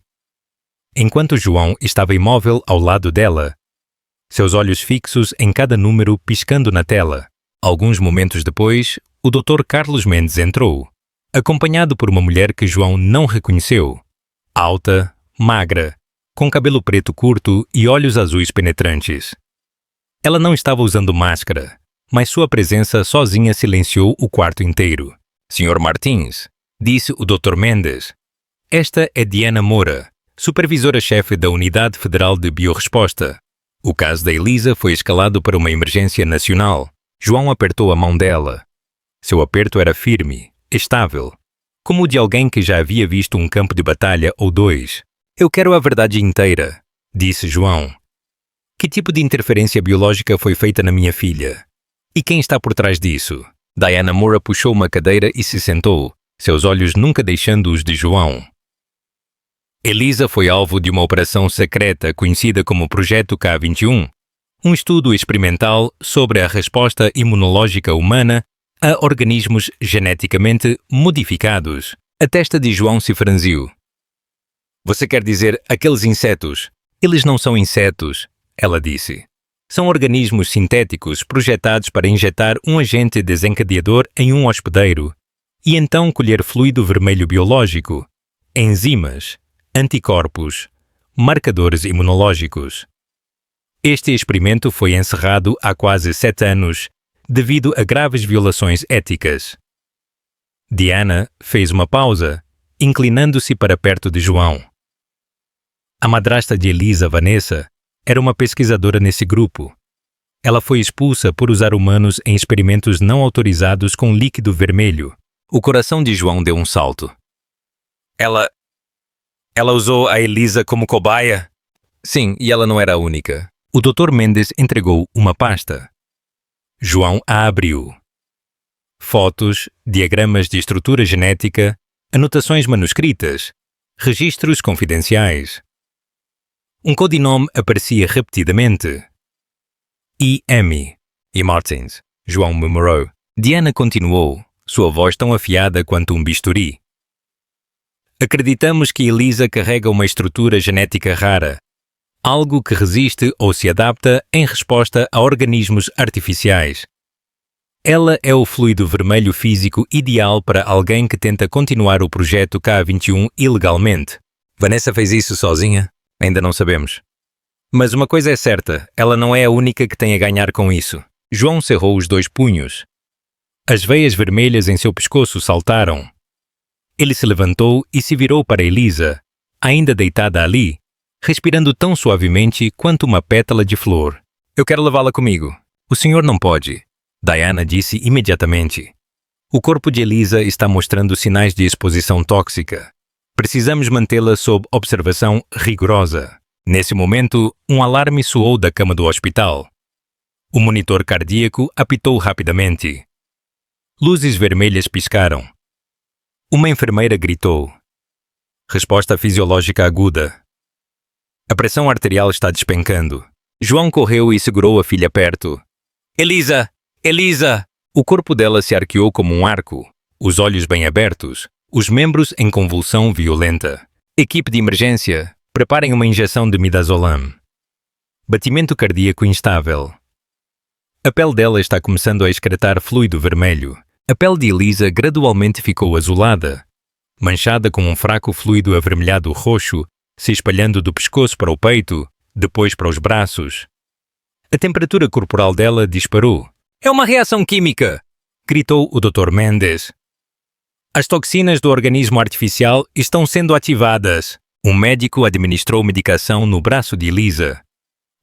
Speaker 1: Enquanto João estava imóvel ao lado dela, seus olhos fixos em cada número piscando na tela. Alguns momentos depois, o Dr. Carlos Mendes entrou, acompanhado por uma mulher que João não reconheceu. Alta, magra, com cabelo preto curto e olhos azuis penetrantes. Ela não estava usando máscara, mas sua presença sozinha silenciou o quarto inteiro. Sr. Martins, disse o Dr. Mendes. Esta é Diana Moura, supervisora-chefe da Unidade Federal de Biorresposta. O caso da Elisa foi escalado para uma emergência nacional. João apertou a mão dela. Seu aperto era firme, estável, como o de alguém que já havia visto um campo de batalha ou dois. Eu quero a verdade inteira, disse João. Que tipo de interferência biológica foi feita na minha filha? E quem está por trás disso? Diana Moura puxou uma cadeira e se sentou, seus olhos nunca deixando os de João. Elisa foi alvo de uma operação secreta conhecida como Projeto K21, um estudo experimental sobre a resposta imunológica humana a organismos geneticamente modificados. A testa de João se franziu. Você quer dizer aqueles insetos? Eles não são insetos, ela disse. São organismos sintéticos projetados para injetar um agente desencadeador em um hospedeiro e então colher fluido vermelho biológico, enzimas, anticorpos, marcadores imunológicos. Este experimento foi encerrado há quase 7 anos devido a graves violações éticas. Diana fez uma pausa, inclinando-se para perto de João. A madrasta de Elisa, Vanessa, era uma pesquisadora nesse grupo. Ela foi expulsa por usar humanos em experimentos não autorizados com líquido vermelho. O coração de João deu um salto. Ela usou a Elisa como cobaia? Sim, e ela não era a única. O Dr. Mendes entregou uma pasta. João a abriu. Fotos, diagramas de estrutura genética, anotações manuscritas, registros confidenciais. Um codinome aparecia repetidamente. E. Emmy e Martins, João memorou. Diana continuou, sua voz tão afiada quanto um bisturi. Acreditamos que Elisa carrega uma estrutura genética rara, algo que resiste ou se adapta em resposta a organismos artificiais. Ela é o fluido vermelho físico ideal para alguém que tenta continuar o projeto K21 ilegalmente. Vanessa fez isso sozinha? Ainda não sabemos. Mas uma coisa é certa, ela não é a única que tem a ganhar com isso. João cerrou os 2 punhos. As veias vermelhas em seu pescoço saltaram. Ele se levantou e se virou para Elisa, ainda deitada ali, respirando tão suavemente quanto uma pétala de flor. Eu quero levá-la comigo. O senhor não pode, Diana disse imediatamente. O corpo de Elisa está mostrando sinais de exposição tóxica. Precisamos mantê-la sob observação rigorosa. Nesse momento, um alarme soou da cama do hospital. O monitor cardíaco apitou rapidamente. Luzes vermelhas piscaram. Uma enfermeira gritou. Resposta fisiológica aguda. A pressão arterial está despencando. João correu e segurou a filha perto. Elisa! Elisa! O corpo dela se arqueou como um arco, os olhos bem abertos, os membros em convulsão violenta. Equipe de emergência, preparem uma injeção de midazolam. Batimento cardíaco instável. A pele dela está começando a excretar fluido vermelho. A pele de Elisa gradualmente ficou azulada, manchada com um fraco fluido avermelhado roxo, se espalhando do pescoço para o peito, depois para os braços. A temperatura corporal dela disparou. É uma reação química! Gritou o Dr. Mendes. As toxinas do organismo artificial estão sendo ativadas. Um médico administrou medicação no braço de Elisa.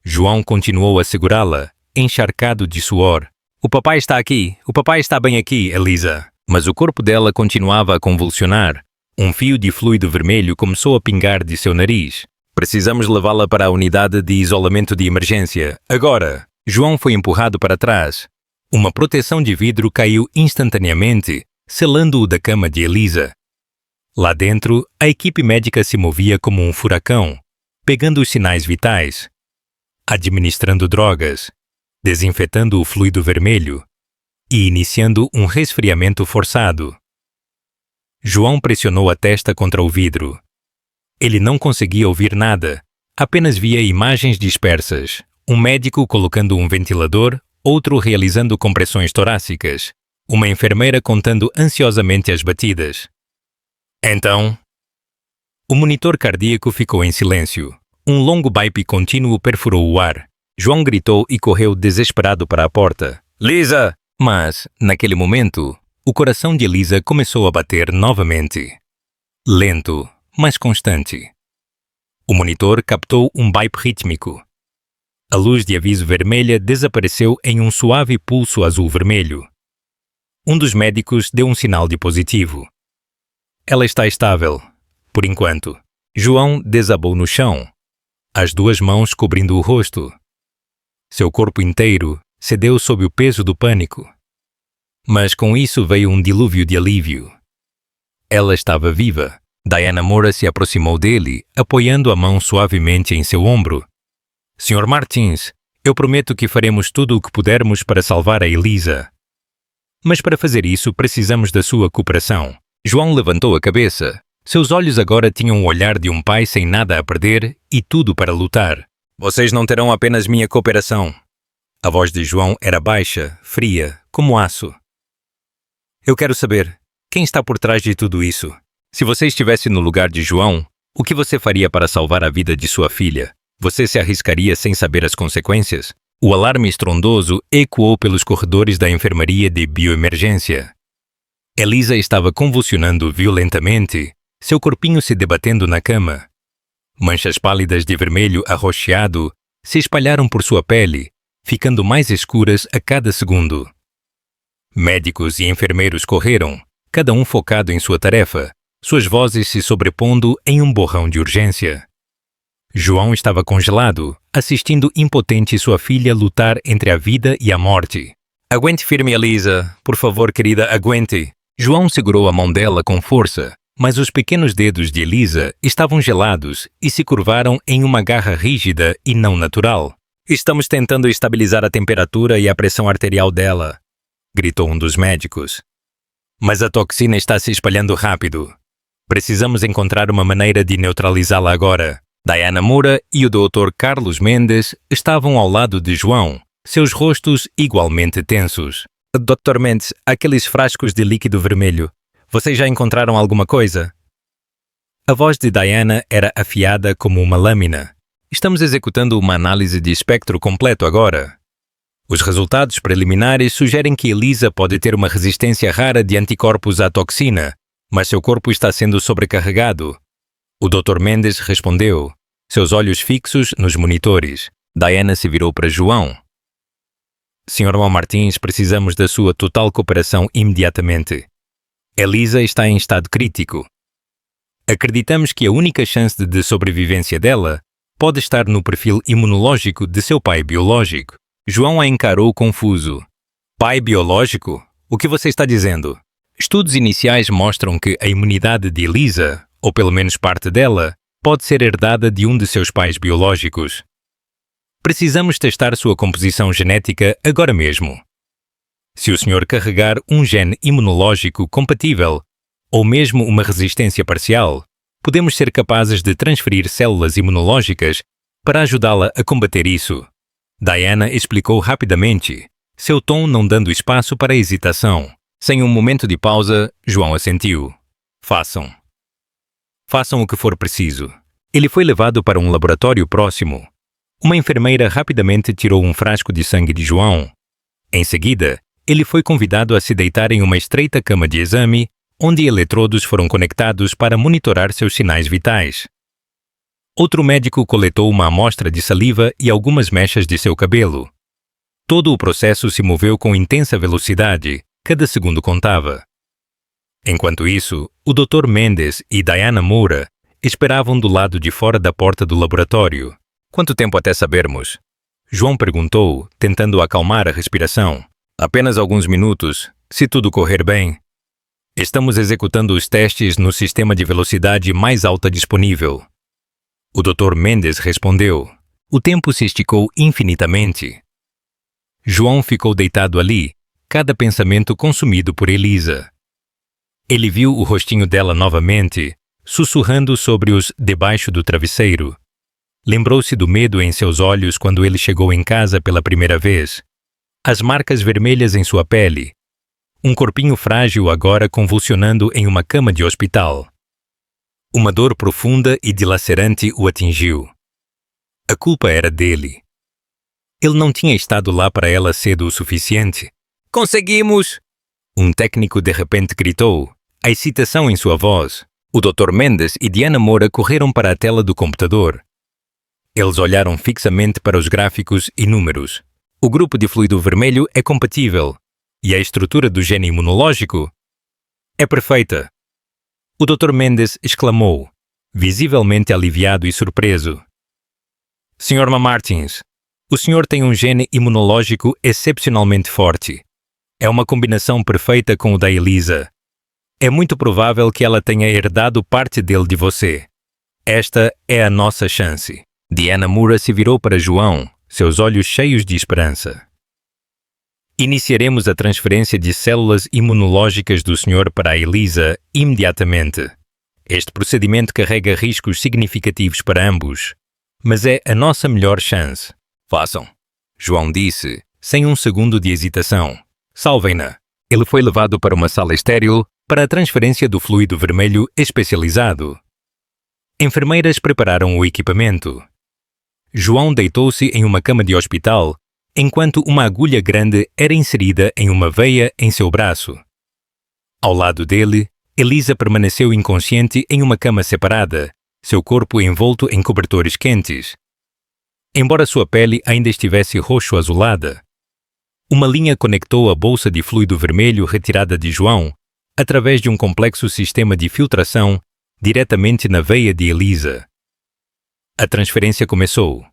Speaker 1: João continuou a segurá-la, encharcado de suor. O papai está aqui, o papai está bem aqui, Elisa. Mas o corpo dela continuava a convulsionar. Um fio de fluido vermelho começou a pingar de seu nariz. Precisamos levá-la para a unidade de isolamento de emergência. Agora! João foi empurrado para trás. Uma proteção de vidro caiu instantaneamente, selando-o da cama de Elisa. Lá dentro, a equipe médica se movia como um furacão, pegando os sinais vitais, administrando drogas, desinfetando o fluido vermelho e iniciando um resfriamento forçado. João pressionou a testa contra o vidro. Ele não conseguia ouvir nada, apenas via imagens dispersas. Um médico colocando um ventilador, outro realizando compressões torácicas, uma enfermeira contando ansiosamente as batidas. Então, o monitor cardíaco ficou em silêncio. Um longo baipe contínuo perfurou o ar. João gritou e correu desesperado para a porta. Lisa! Mas, naquele momento, o coração de Elisa começou a bater novamente. Lento, mas constante. O monitor captou um baipe rítmico. A luz de aviso vermelha desapareceu em um suave pulso azul-vermelho. Um dos médicos deu um sinal de positivo. Ela está estável, por enquanto. João desabou no chão, as duas mãos cobrindo o rosto. Seu corpo inteiro cedeu sob o peso do pânico. Mas com isso veio um dilúvio de alívio. Ela estava viva. Diana Moura se aproximou dele, apoiando a mão suavemente em seu ombro. Sr. Martins, eu prometo que faremos tudo o que pudermos para salvar a Elisa. Mas para fazer isso precisamos da sua cooperação. João levantou a cabeça. Seus olhos agora tinham o olhar de um pai sem nada a perder e tudo para lutar. Vocês não terão apenas minha cooperação. A voz de João era baixa, fria, como aço. Eu quero saber, quem está por trás de tudo isso? Se você estivesse no lugar de João, o que você faria para salvar a vida de sua filha? Você se arriscaria sem saber as consequências? O alarme estrondoso ecoou pelos corredores da enfermaria de bioemergência. Elisa estava convulsionando violentamente, seu corpinho se debatendo na cama. Manchas pálidas de vermelho arroxeado se espalharam por sua pele, ficando mais escuras a cada segundo. Médicos e enfermeiros correram, cada um focado em sua tarefa, suas vozes se sobrepondo em um borrão de urgência. João estava congelado, assistindo impotente sua filha lutar entre a vida e a morte. Aguente firme, Elisa. Por favor, querida, aguente. João segurou a mão dela com força, mas os pequenos dedos de Elisa estavam gelados e se curvaram em uma garra rígida e não natural. Estamos tentando estabilizar a temperatura e a pressão arterial dela, gritou um dos médicos. Mas a toxina está se espalhando rápido. Precisamos encontrar uma maneira de neutralizá-la agora. Diana Moura e o Dr. Carlos Mendes estavam ao lado de João, seus rostos igualmente tensos. Dr. Mendes, aqueles frascos de líquido vermelho, vocês já encontraram alguma coisa? A voz de Diana era afiada como uma lâmina. Estamos executando uma análise de espectro completo agora. Os resultados preliminares sugerem que Elisa pode ter uma resistência rara de anticorpos à toxina, Mas seu corpo está sendo sobrecarregado. O Dr. Mendes respondeu, seus olhos fixos nos monitores. Diana se virou para João. Sr. Martins, precisamos da sua total cooperação imediatamente. Elisa está em estado crítico. Acreditamos que a única chance de sobrevivência dela pode estar no perfil imunológico de seu pai biológico. João a encarou confuso. Pai biológico? O que você está dizendo? Estudos iniciais mostram que a imunidade de Elisa, ou pelo menos parte dela, pode ser herdada de um de seus pais biológicos. Precisamos testar sua composição genética agora mesmo. Se o senhor carregar um gene imunológico compatível, ou mesmo uma resistência parcial, podemos ser capazes de transferir células imunológicas para ajudá-la a combater isso. Diana explicou rapidamente, seu tom não dando espaço para hesitação. Sem um momento de pausa, João assentiu. Façam. Façam o que for preciso. Ele foi levado para um laboratório próximo. Uma enfermeira rapidamente tirou um frasco de sangue de João. Em seguida, ele foi convidado a se deitar em uma estreita cama de exame, onde eletrodos foram conectados para monitorar seus sinais vitais. Outro médico coletou uma amostra de saliva e algumas mechas de seu cabelo. Todo o processo se moveu com intensa velocidade, cada segundo contava. Enquanto isso, o Dr. Mendes e Diana Moura esperavam do lado de fora da porta do laboratório. Quanto tempo até sabermos? João perguntou, tentando acalmar a respiração. Apenas alguns minutos, se tudo correr bem. Estamos executando os testes no sistema de velocidade mais alta disponível. O Dr. Mendes respondeu. O tempo se esticou infinitamente. João ficou deitado ali, cada pensamento consumido por Elisa. Ele viu o rostinho dela novamente, sussurrando sobre os debaixo do travesseiro. Lembrou-se do medo em seus olhos quando ele chegou em casa pela primeira vez. As marcas vermelhas em sua pele. Um corpinho frágil agora convulsionando em uma cama de hospital. Uma dor profunda e dilacerante o atingiu. A culpa era dele. Ele não tinha estado lá para ela cedo o suficiente. Conseguimos! Um técnico de repente gritou, a excitação em sua voz. O Dr. Mendes e Diana Moura correram para a tela do computador. Eles olharam fixamente para os gráficos e números. O grupo de fluido vermelho é compatível. E a estrutura do gene imunológico é perfeita. O Dr. Mendes exclamou, visivelmente aliviado e surpreso. Sr. Martins, o senhor tem um gene imunológico excepcionalmente forte. É uma combinação perfeita com o da Elisa. É muito provável que ela tenha herdado parte dele de você. Esta é a nossa chance. Diana Moura se virou para João, seus olhos cheios de esperança. Iniciaremos a transferência de células imunológicas do senhor para a Elisa imediatamente. Este procedimento carrega riscos significativos para ambos, mas é a nossa melhor chance. Façam. João disse, sem um segundo de hesitação. Salvem-na. Ele foi levado para uma sala estéril para a transferência do fluido vermelho especializado. Enfermeiras prepararam o equipamento. João deitou-se em uma cama de hospital, enquanto uma agulha grande era inserida em uma veia em seu braço. Ao lado dele, Elisa permaneceu inconsciente em uma cama separada, seu corpo envolto em cobertores quentes. Embora sua pele ainda estivesse roxo-azulada, uma linha conectou a bolsa de fluido vermelho retirada de João através de um complexo sistema de filtração diretamente na veia de Elisa. A transferência começou.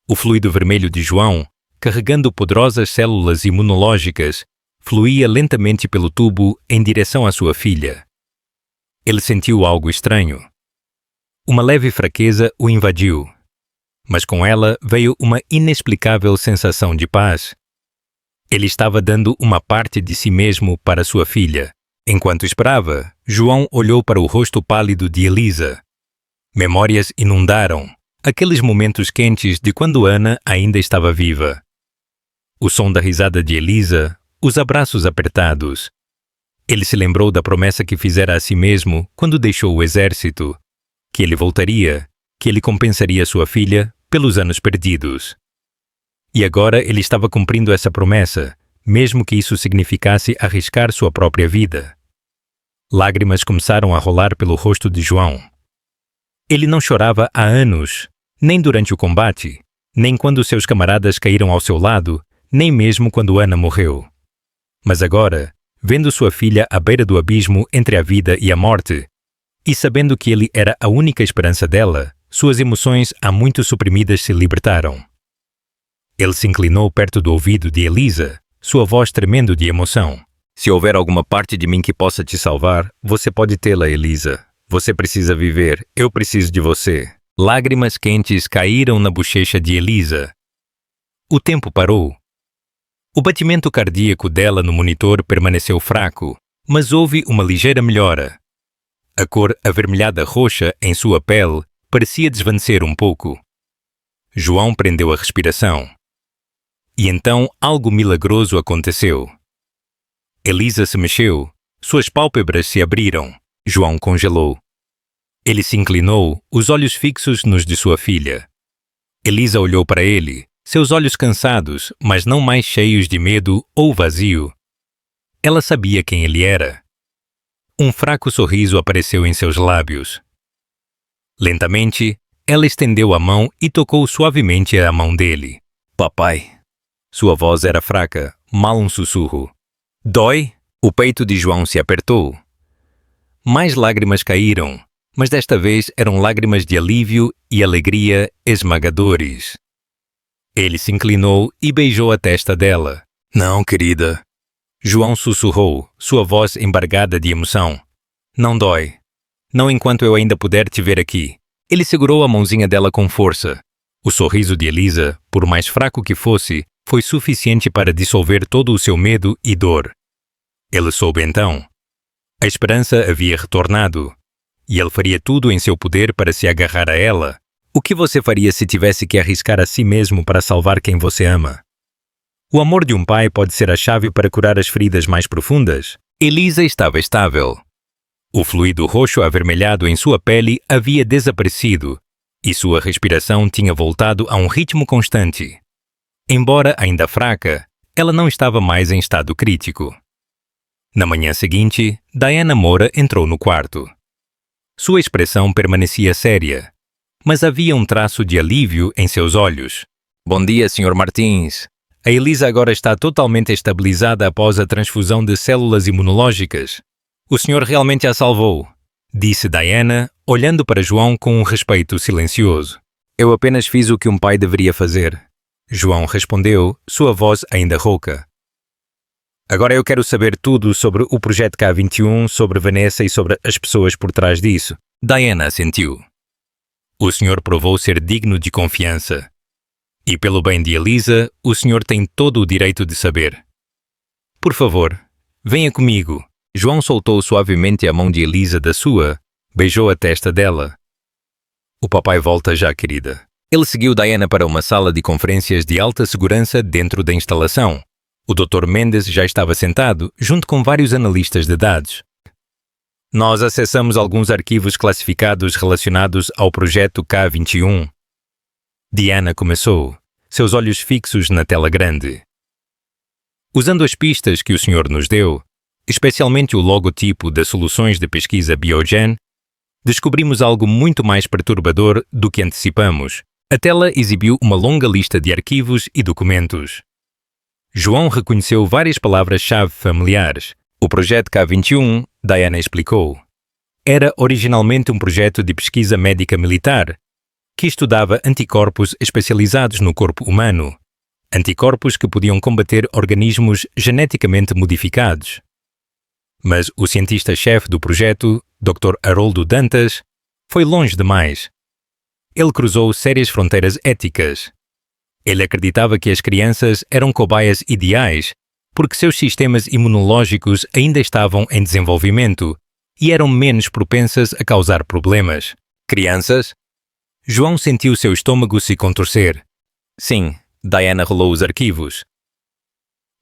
Speaker 1: O fluido vermelho de João, carregando poderosas células imunológicas, fluía lentamente pelo tubo em direção à sua filha. Ele sentiu algo estranho. Uma leve fraqueza o invadiu, mas com ela veio uma inexplicável sensação de paz. Ele estava dando uma parte de si mesmo para sua filha. Enquanto esperava, João olhou para o rosto pálido de Elisa. Memórias inundaram, aqueles momentos quentes de quando Ana ainda estava viva. O som da risada de Elisa, os abraços apertados. Ele se lembrou da promessa que fizera a si mesmo quando deixou o exército, que ele voltaria, que ele compensaria sua filha pelos anos perdidos. E agora ele estava cumprindo essa promessa, mesmo que isso significasse arriscar sua própria vida. Lágrimas começaram a rolar pelo rosto de João. Ele não chorava há anos, nem durante o combate, nem quando seus camaradas caíram ao seu lado, nem mesmo quando Ana morreu. Mas agora, vendo sua filha à beira do abismo entre a vida e a morte, e sabendo que ele era a única esperança dela, suas emoções há muito suprimidas se libertaram. Ele se inclinou perto do ouvido de Elisa, sua voz tremendo de emoção. Se houver alguma parte de mim que possa te salvar, você pode tê-la, Elisa. Você precisa viver. Eu preciso de você. Lágrimas quentes caíram na bochecha de Elisa. O tempo parou. O batimento cardíaco dela no monitor permaneceu fraco, mas houve uma ligeira melhora. A cor avermelhada roxa em sua pele parecia desvanecer um pouco. João prendeu a respiração. E então algo milagroso aconteceu. Elisa se mexeu, suas pálpebras se abriram. João congelou. Ele se inclinou, os olhos fixos nos de sua filha. Elisa olhou para ele, seus olhos cansados, mas não mais cheios de medo ou vazio. Ela sabia quem ele era. Um fraco sorriso apareceu em seus lábios. Lentamente, ela estendeu a mão e tocou suavemente a mão dele. Papai. Sua voz era fraca, mal um sussurro. Dói? O peito de João se apertou. Mais lágrimas caíram, mas desta vez eram lágrimas de alívio e alegria esmagadores. Ele se inclinou e beijou a testa dela. Não, querida. João sussurrou, sua voz embargada de emoção. Não dói. Não enquanto eu ainda puder te ver aqui. Ele segurou a mãozinha dela com força. O sorriso de Elisa, por mais fraco que fosse, foi suficiente para dissolver todo o seu medo e dor. Ele soube então. A esperança havia retornado, e ele faria tudo em seu poder para se agarrar a ela. O que você faria se tivesse que arriscar a si mesmo para salvar quem você ama? O amor de um pai pode ser a chave para curar as feridas mais profundas. Elisa estava estável. O fluido roxo avermelhado em sua pele havia desaparecido, e sua respiração tinha voltado a um ritmo constante. Embora ainda fraca, ela não estava mais em estado crítico. Na manhã seguinte, Diana Moura entrou no quarto. Sua expressão permanecia séria, mas havia um traço de alívio em seus olhos. Bom dia, Sr. Martins. A Elisa agora está totalmente estabilizada após a transfusão de células imunológicas. O senhor realmente a salvou, disse Diana, olhando para João com um respeito silencioso. Eu apenas fiz o que um pai deveria fazer. João respondeu, sua voz ainda rouca. Agora eu quero saber tudo sobre o projeto K21, sobre Vanessa e sobre as pessoas por trás disso. Diana assentiu. O senhor provou ser digno de confiança. E pelo bem de Elisa, o senhor tem todo o direito de saber. Por favor, venha comigo. João soltou suavemente a mão de Elisa da sua, beijou a testa dela. O papai volta já, querida. Ele seguiu Diana para uma sala de conferências de alta segurança dentro da instalação. O Dr. Mendes já estava sentado, junto com vários analistas de dados. Nós acessamos alguns arquivos classificados relacionados ao projeto K21. Diana começou, seus olhos fixos na tela grande. Usando as pistas que o senhor nos deu, especialmente o logotipo das soluções de pesquisa Biogen, descobrimos algo muito mais perturbador do que antecipamos. A tela exibiu uma longa lista de arquivos e documentos. João reconheceu várias palavras-chave familiares. O projeto K21, Diana explicou, era originalmente um projeto de pesquisa médica militar que estudava anticorpos especializados no corpo humano, anticorpos que podiam combater organismos geneticamente modificados. Mas o cientista-chefe do projeto, Dr. Haroldo Dantas, foi longe demais. Ele cruzou sérias fronteiras éticas. Ele acreditava que as crianças eram cobaias ideais porque seus sistemas imunológicos ainda estavam em desenvolvimento e eram menos propensas a causar problemas. Crianças? João sentiu seu estômago se contorcer. Sim, Diana rolou os arquivos.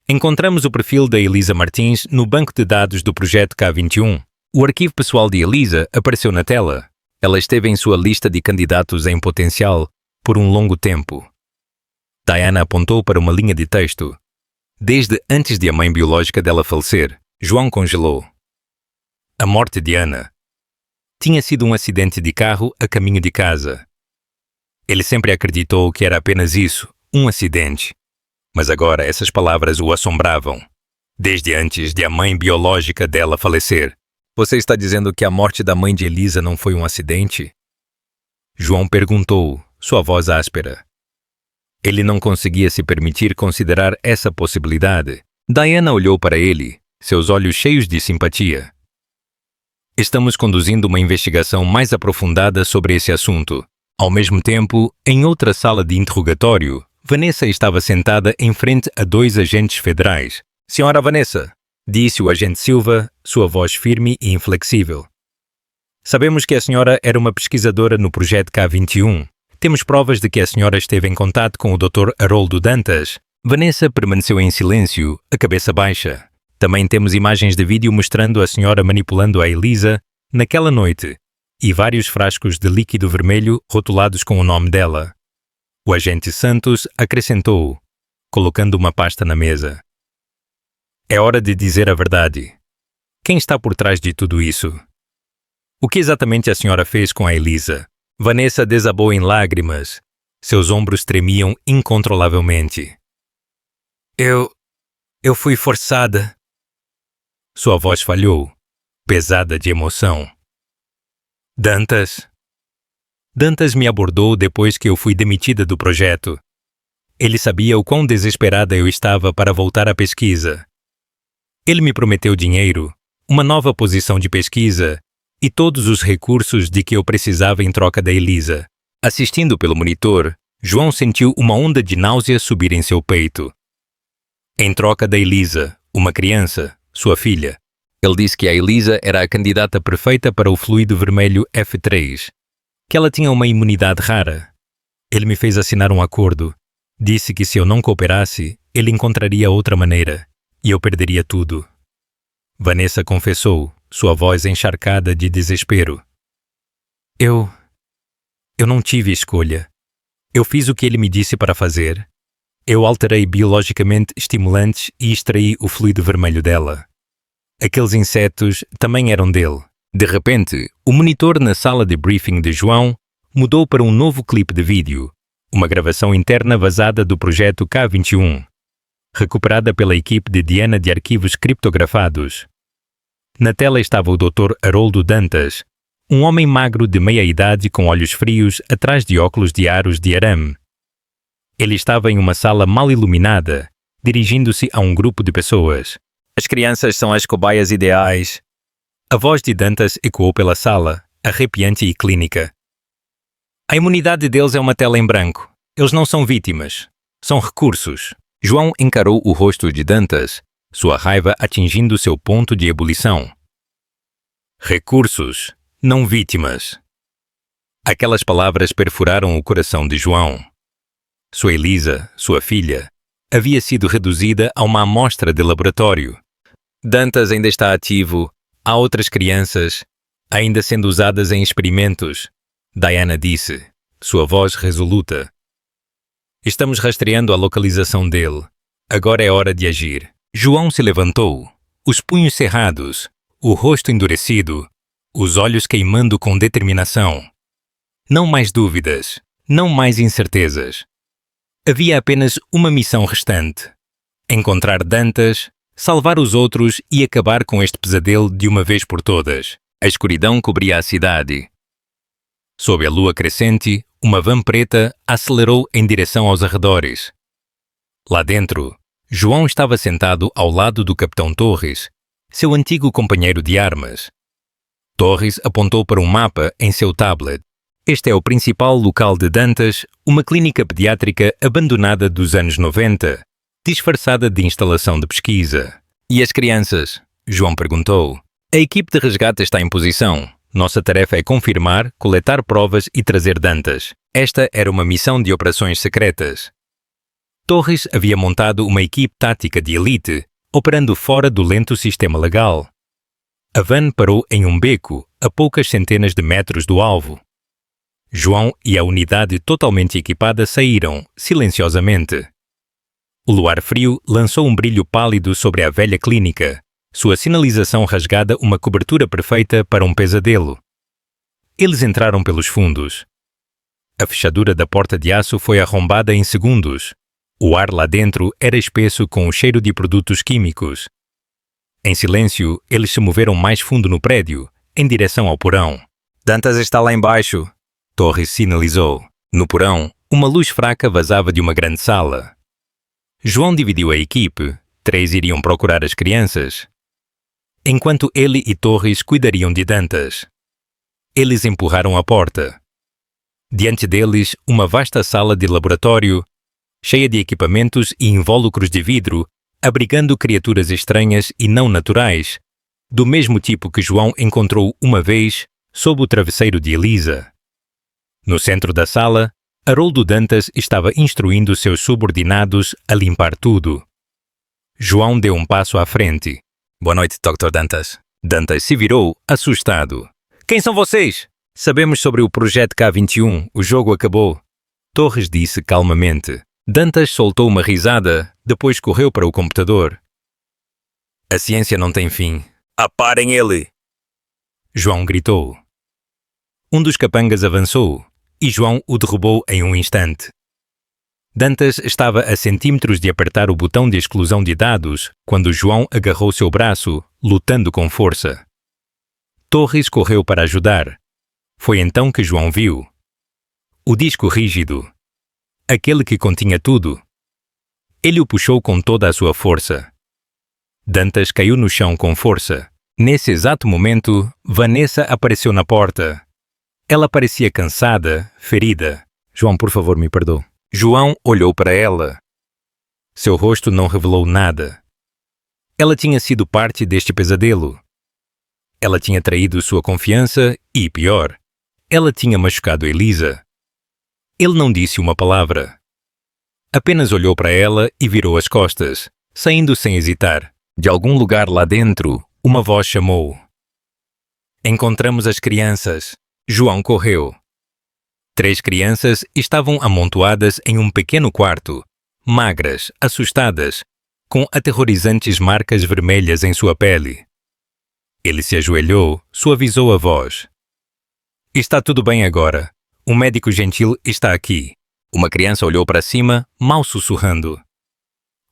Speaker 1: Encontramos o perfil da Elisa Martins no banco de dados do projeto K21. O arquivo pessoal de Elisa apareceu na tela. Ela esteve em sua lista de candidatos em potencial por um longo tempo. Diana apontou para uma linha de texto. Desde antes de a mãe biológica dela falecer, João congelou. A morte de Ana tinha sido um acidente de carro a caminho de casa. Ele sempre acreditou que era apenas isso, um acidente. Mas agora essas palavras o assombravam. Desde antes de a mãe biológica dela falecer. Você está dizendo que a morte da mãe de Elisa não foi um acidente? João perguntou, sua voz áspera. Ele não conseguia se permitir considerar essa possibilidade. Diana olhou para ele, seus olhos cheios de simpatia. Estamos conduzindo uma investigação mais aprofundada sobre esse assunto. Ao mesmo tempo, em outra sala de interrogatório, Vanessa estava sentada em frente a 2 agentes federais. Senhora Vanessa, disse o agente Silva, sua voz firme e inflexível. Sabemos que a senhora era uma pesquisadora no projeto K21. Temos provas de que a senhora esteve em contato com o Dr. Haroldo Dantas. Vanessa permaneceu em silêncio, a cabeça baixa. Também temos imagens de vídeo mostrando a senhora manipulando a Elisa naquela noite e vários frascos de líquido vermelho rotulados com o nome dela. O agente Santos acrescentou, colocando uma pasta na mesa. É hora de dizer a verdade. Quem está por trás de tudo isso? O que exatamente a senhora fez com a Elisa? Vanessa desabou em lágrimas. Seus ombros tremiam incontrolavelmente. Eu fui forçada. Sua voz falhou, pesada de emoção. Dantas me abordou depois que eu fui demitida do projeto. Ele sabia o quão desesperada eu estava para voltar à pesquisa. Ele me prometeu dinheiro, uma nova posição de pesquisa e todos os recursos de que eu precisava em troca da Elisa. Assistindo pelo monitor, João sentiu uma onda de náusea subir em seu peito. Em troca da Elisa, uma criança, sua filha. Ele disse que a Elisa era a candidata perfeita para o fluido vermelho F3, que ela tinha uma imunidade rara. Ele me fez assinar um acordo. Disse que se eu não cooperasse, ele encontraria outra maneira, e eu perderia tudo. Vanessa confessou, sua voz encharcada de desespero. Eu não tive escolha. Eu fiz o que ele me disse para fazer. Eu alterei biologicamente estimulantes e extraí o fluido vermelho dela. Aqueles insetos também eram dele. De repente, o monitor na sala de briefing de João mudou para um novo clipe de vídeo, uma gravação interna vazada do projeto K21, recuperada pela equipe de Diana de arquivos criptografados. Na tela estava o Dr. Haroldo Dantas, um homem magro de meia-idade com olhos frios atrás de óculos de aros de arame. Ele estava em uma sala mal iluminada, dirigindo-se a um grupo de pessoas. As crianças são as cobaias ideais. A voz de Dantas ecoou pela sala, arrepiante e clínica. A imunidade deles é uma tela em branco. Eles não são vítimas. São recursos. João encarou o rosto de Dantas, sua raiva atingindo seu ponto de ebulição. Recursos, não vítimas. Aquelas palavras perfuraram o coração de João. Sua Elisa, sua filha, havia sido reduzida a uma amostra de laboratório. Dantas ainda está ativo. Há outras crianças, ainda sendo usadas em experimentos, Diana disse, sua voz resoluta. Estamos rastreando a localização dele. Agora é hora de agir. João se levantou, os punhos cerrados, o rosto endurecido, os olhos queimando com determinação. Não mais dúvidas, não mais incertezas. Havia apenas uma missão restante: encontrar Dantas, salvar os outros e acabar com este pesadelo de uma vez por todas. A escuridão cobria a cidade. Sob a lua crescente, uma van preta acelerou em direção aos arredores. Lá dentro, João estava sentado ao lado do capitão Torres, seu antigo companheiro de armas. Torres apontou para um mapa em seu tablet. Este é o principal local de Dantas, uma clínica pediátrica abandonada dos anos 90, disfarçada de instalação de pesquisa. E as crianças? João perguntou. A equipe de resgate está em posição. Nossa tarefa é confirmar, coletar provas e trazer Dantas. Esta era uma missão de operações secretas. Torres havia montado uma equipe tática de elite, operando fora do lento sistema legal. A van parou em um beco, a poucas centenas de metros do alvo. João e a unidade totalmente equipada saíram, silenciosamente. O luar frio lançou um brilho pálido sobre a velha clínica, Sua sinalização rasgada uma cobertura perfeita para um pesadelo. Eles entraram pelos fundos. A fechadura da porta de aço foi arrombada em segundos. O ar lá dentro era espesso com o cheiro de produtos químicos. Em silêncio, eles se moveram mais fundo no prédio, em direção ao porão. Dantas está lá embaixo, Torres sinalizou. No porão, uma luz fraca vazava de uma grande sala. João dividiu a equipe. 3 iriam procurar as crianças, enquanto ele e Torres cuidariam de Dantas. Eles empurraram a porta. Diante deles, uma vasta sala de laboratório, cheia de equipamentos e invólucros de vidro, abrigando criaturas estranhas e não naturais, do mesmo tipo que João encontrou uma vez sob o travesseiro de Elisa. No centro da sala, Haroldo Dantas estava instruindo seus subordinados a limpar tudo. João deu um passo à frente. Boa noite, Dr. Dantas. Dantas se virou, assustado. Quem são vocês? Sabemos sobre o Projeto K21, o jogo acabou. Torres disse calmamente. Dantas soltou uma risada, depois correu para o computador. A ciência não tem fim. Aparem ele! João gritou. Um dos capangas avançou, e João o derrubou em um instante. Dantas estava a centímetros de apertar o botão de exclusão de dados quando João agarrou seu braço, lutando com força. Torres correu para ajudar. Foi então que João viu. O disco rígido. Aquele que continha tudo. Ele o puxou com toda a sua força. Dantas caiu no chão com força. Nesse exato momento, Vanessa apareceu na porta. Ela parecia cansada, ferida. João, por favor, me perdoe. João olhou para ela. Seu rosto não revelou nada. Ela tinha sido parte deste pesadelo. Ela tinha traído sua confiança e, pior, ela tinha machucado Elisa. Ele não disse uma palavra. Apenas olhou para ela e virou as costas, saindo sem hesitar. De algum lugar lá dentro, uma voz chamou. Encontramos as crianças. João correu. 3 crianças estavam amontoadas em um pequeno quarto, magras, assustadas, com aterrorizantes marcas vermelhas em sua pele. Ele se ajoelhou, suavizou a voz. Está tudo bem agora. Um médico gentil está aqui. Uma criança olhou para cima, mal sussurrando.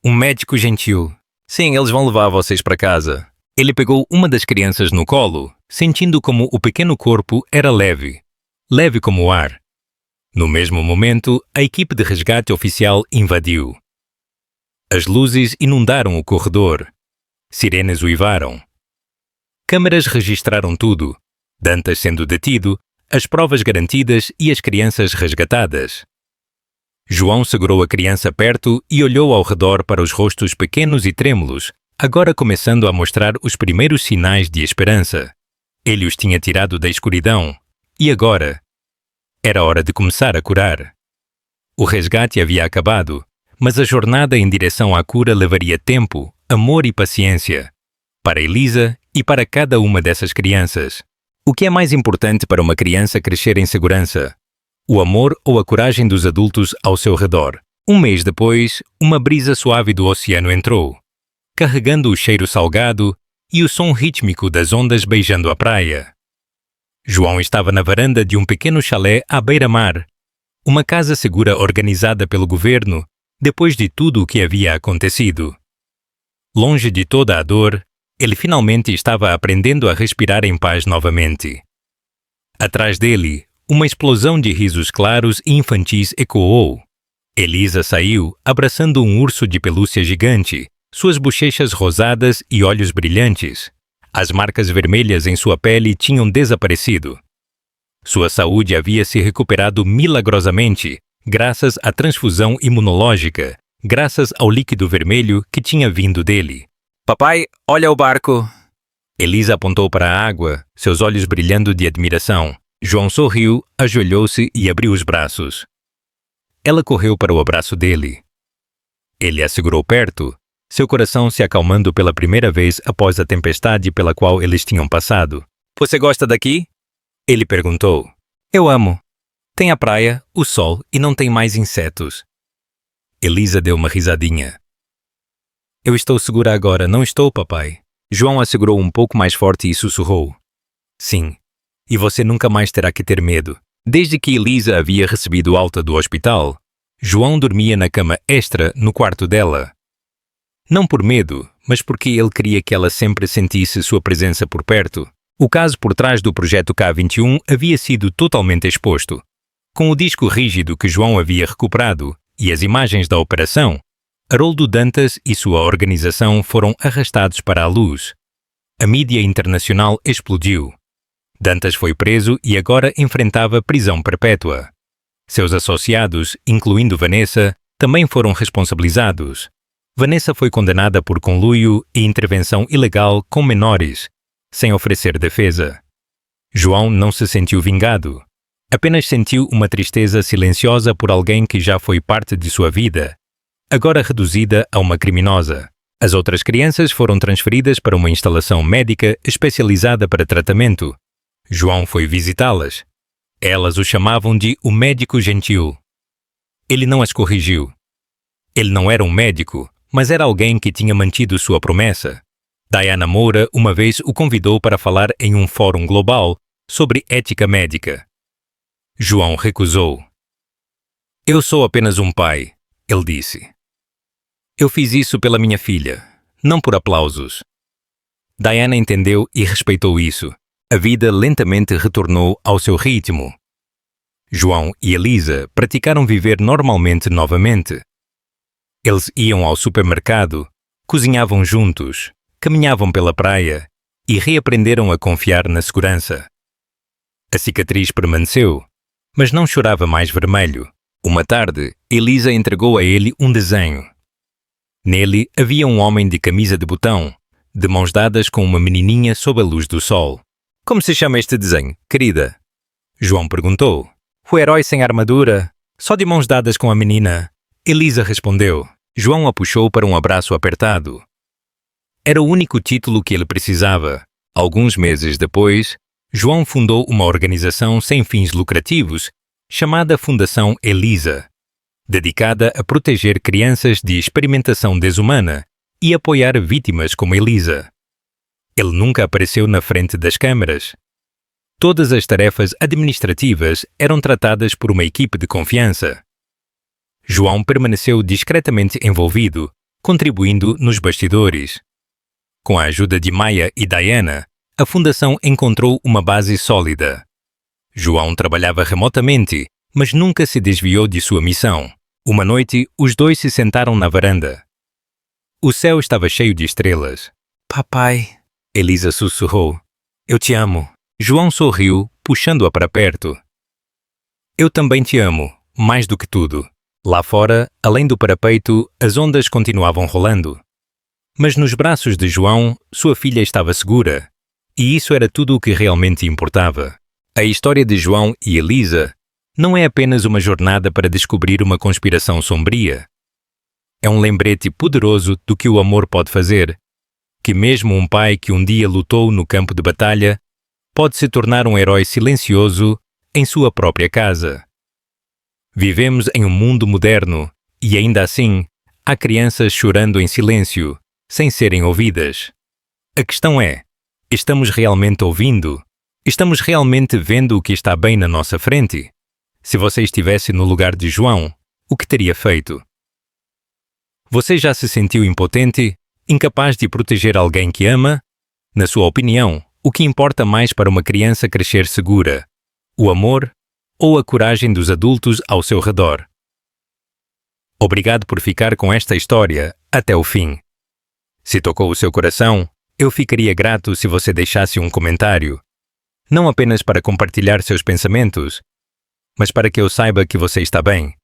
Speaker 1: Um médico gentil. Sim, eles vão levar vocês para casa. Ele pegou uma das crianças no colo, sentindo como o pequeno corpo era leve. Leve como o ar. No mesmo momento, a equipe de resgate oficial invadiu. As luzes inundaram o corredor. Sirenes uivaram. Câmaras registraram tudo. Dantas sendo detido, as provas garantidas e as crianças resgatadas. João segurou a criança perto e olhou ao redor para os rostos pequenos e trêmulos, agora começando a mostrar os primeiros sinais de esperança. Ele os tinha tirado da escuridão. E agora? Era hora de começar a curar. O resgate havia acabado, mas a jornada em direção à cura levaria tempo, amor e paciência. Para Elisa e para cada uma dessas crianças. O que é mais importante para uma criança crescer em segurança? O amor ou a coragem dos adultos ao seu redor? Um mês depois, uma brisa suave do oceano entrou, carregando o cheiro salgado e o som rítmico das ondas beijando a praia. João estava na varanda de um pequeno chalé à beira-mar, uma casa segura organizada pelo governo depois de tudo o que havia acontecido. Longe de toda a dor, ele finalmente estava aprendendo a respirar em paz novamente. Atrás dele, uma explosão de risos claros e infantis ecoou. Elisa saiu, abraçando um urso de pelúcia gigante, suas bochechas rosadas e olhos brilhantes. As marcas vermelhas em sua pele tinham desaparecido. Sua saúde havia se recuperado milagrosamente, graças à transfusão imunológica, graças ao líquido vermelho que tinha vindo dele. Papai, olha o barco! Elisa apontou para a água, seus olhos brilhando de admiração. João sorriu, ajoelhou-se e abriu os braços. Ela correu para o abraço dele. Ele a segurou perto, seu coração se acalmando pela primeira vez após a tempestade pela qual eles tinham passado. Você gosta daqui? Ele perguntou. Eu amo. Tem a praia, o sol e não tem mais insetos. Elisa deu uma risadinha. Eu estou segura agora, não estou, papai? João assegurou um pouco mais forte e sussurrou. Sim, e você nunca mais terá que ter medo. Desde que Elisa havia recebido alta do hospital, João dormia na cama extra no quarto dela. Não por medo, mas porque ele queria que ela sempre sentisse sua presença por perto. O caso por trás do projeto K21 havia sido totalmente exposto. Com o disco rígido que João havia recuperado e as imagens da operação, Haroldo Dantas e sua organização foram arrastados para a luz. A mídia internacional explodiu. Dantas foi preso e agora enfrentava prisão perpétua. Seus associados, incluindo Vanessa, também foram responsabilizados. Vanessa foi condenada por conluio e intervenção ilegal com menores, sem oferecer defesa. João não se sentiu vingado. Apenas sentiu uma tristeza silenciosa por alguém que já foi parte de sua vida, agora reduzida a uma criminosa. As outras crianças foram transferidas para uma instalação médica especializada para tratamento. João foi visitá-las. Elas o chamavam de o médico gentil. Ele não as corrigiu. Ele não era um médico, mas era alguém que tinha mantido sua promessa. Diana Moura uma vez o convidou para falar em um fórum global sobre ética médica. João recusou. Eu sou apenas um pai, ele disse. Eu fiz isso pela minha filha, não por aplausos. Diana entendeu e respeitou isso. A vida lentamente retornou ao seu ritmo. João e Elisa praticaram viver normalmente novamente. Eles iam ao supermercado, cozinhavam juntos, caminhavam pela praia e reaprenderam a confiar na segurança. A cicatriz permaneceu, mas não chorava mais vermelho. Uma tarde, Elisa entregou a ele um desenho. Nele havia um homem de camisa de botão, de mãos dadas com uma menininha sob a luz do sol. Como se chama este desenho, querida? João perguntou. O herói sem armadura, só de mãos dadas com a menina. Elisa respondeu. João a puxou para um abraço apertado. Era o único título que ele precisava. Alguns meses depois, João fundou uma organização sem fins lucrativos chamada Fundação Elisa, dedicada a proteger crianças de experimentação desumana e apoiar vítimas como Elisa. Ele nunca apareceu na frente das câmaras. Todas as tarefas administrativas eram tratadas por uma equipe de confiança. João permaneceu discretamente envolvido, contribuindo nos bastidores. Com a ajuda de Maia e Diana, a fundação encontrou uma base sólida. João trabalhava remotamente, mas nunca se desviou de sua missão. Uma noite, os dois se sentaram na varanda. O céu estava cheio de estrelas. Papai, Elisa sussurrou. Eu te amo. João sorriu, puxando-a para perto. Eu também te amo, mais do que tudo. Lá fora, além do parapeito, as ondas continuavam rolando. Mas nos braços de João, sua filha estava segura. E isso era tudo o que realmente importava. A história de João e Elisa não é apenas uma jornada para descobrir uma conspiração sombria. É um lembrete poderoso do que o amor pode fazer, que mesmo um pai que um dia lutou no campo de batalha pode se tornar um herói silencioso em sua própria casa. Vivemos em um mundo moderno e ainda assim há crianças chorando em silêncio, sem serem ouvidas. A questão é, estamos realmente ouvindo? Estamos realmente vendo o que está bem na nossa frente? Se você estivesse no lugar de João, o que teria feito? Você já se sentiu impotente, incapaz de proteger alguém que ama? Na sua opinião, o que importa mais para uma criança crescer segura? O amor ou a coragem dos adultos ao seu redor? Obrigado por ficar com esta história até o fim. Se tocou o seu coração, eu ficaria grato se você deixasse um comentário. Não apenas para compartilhar seus pensamentos, mas para que eu saiba que você está bem.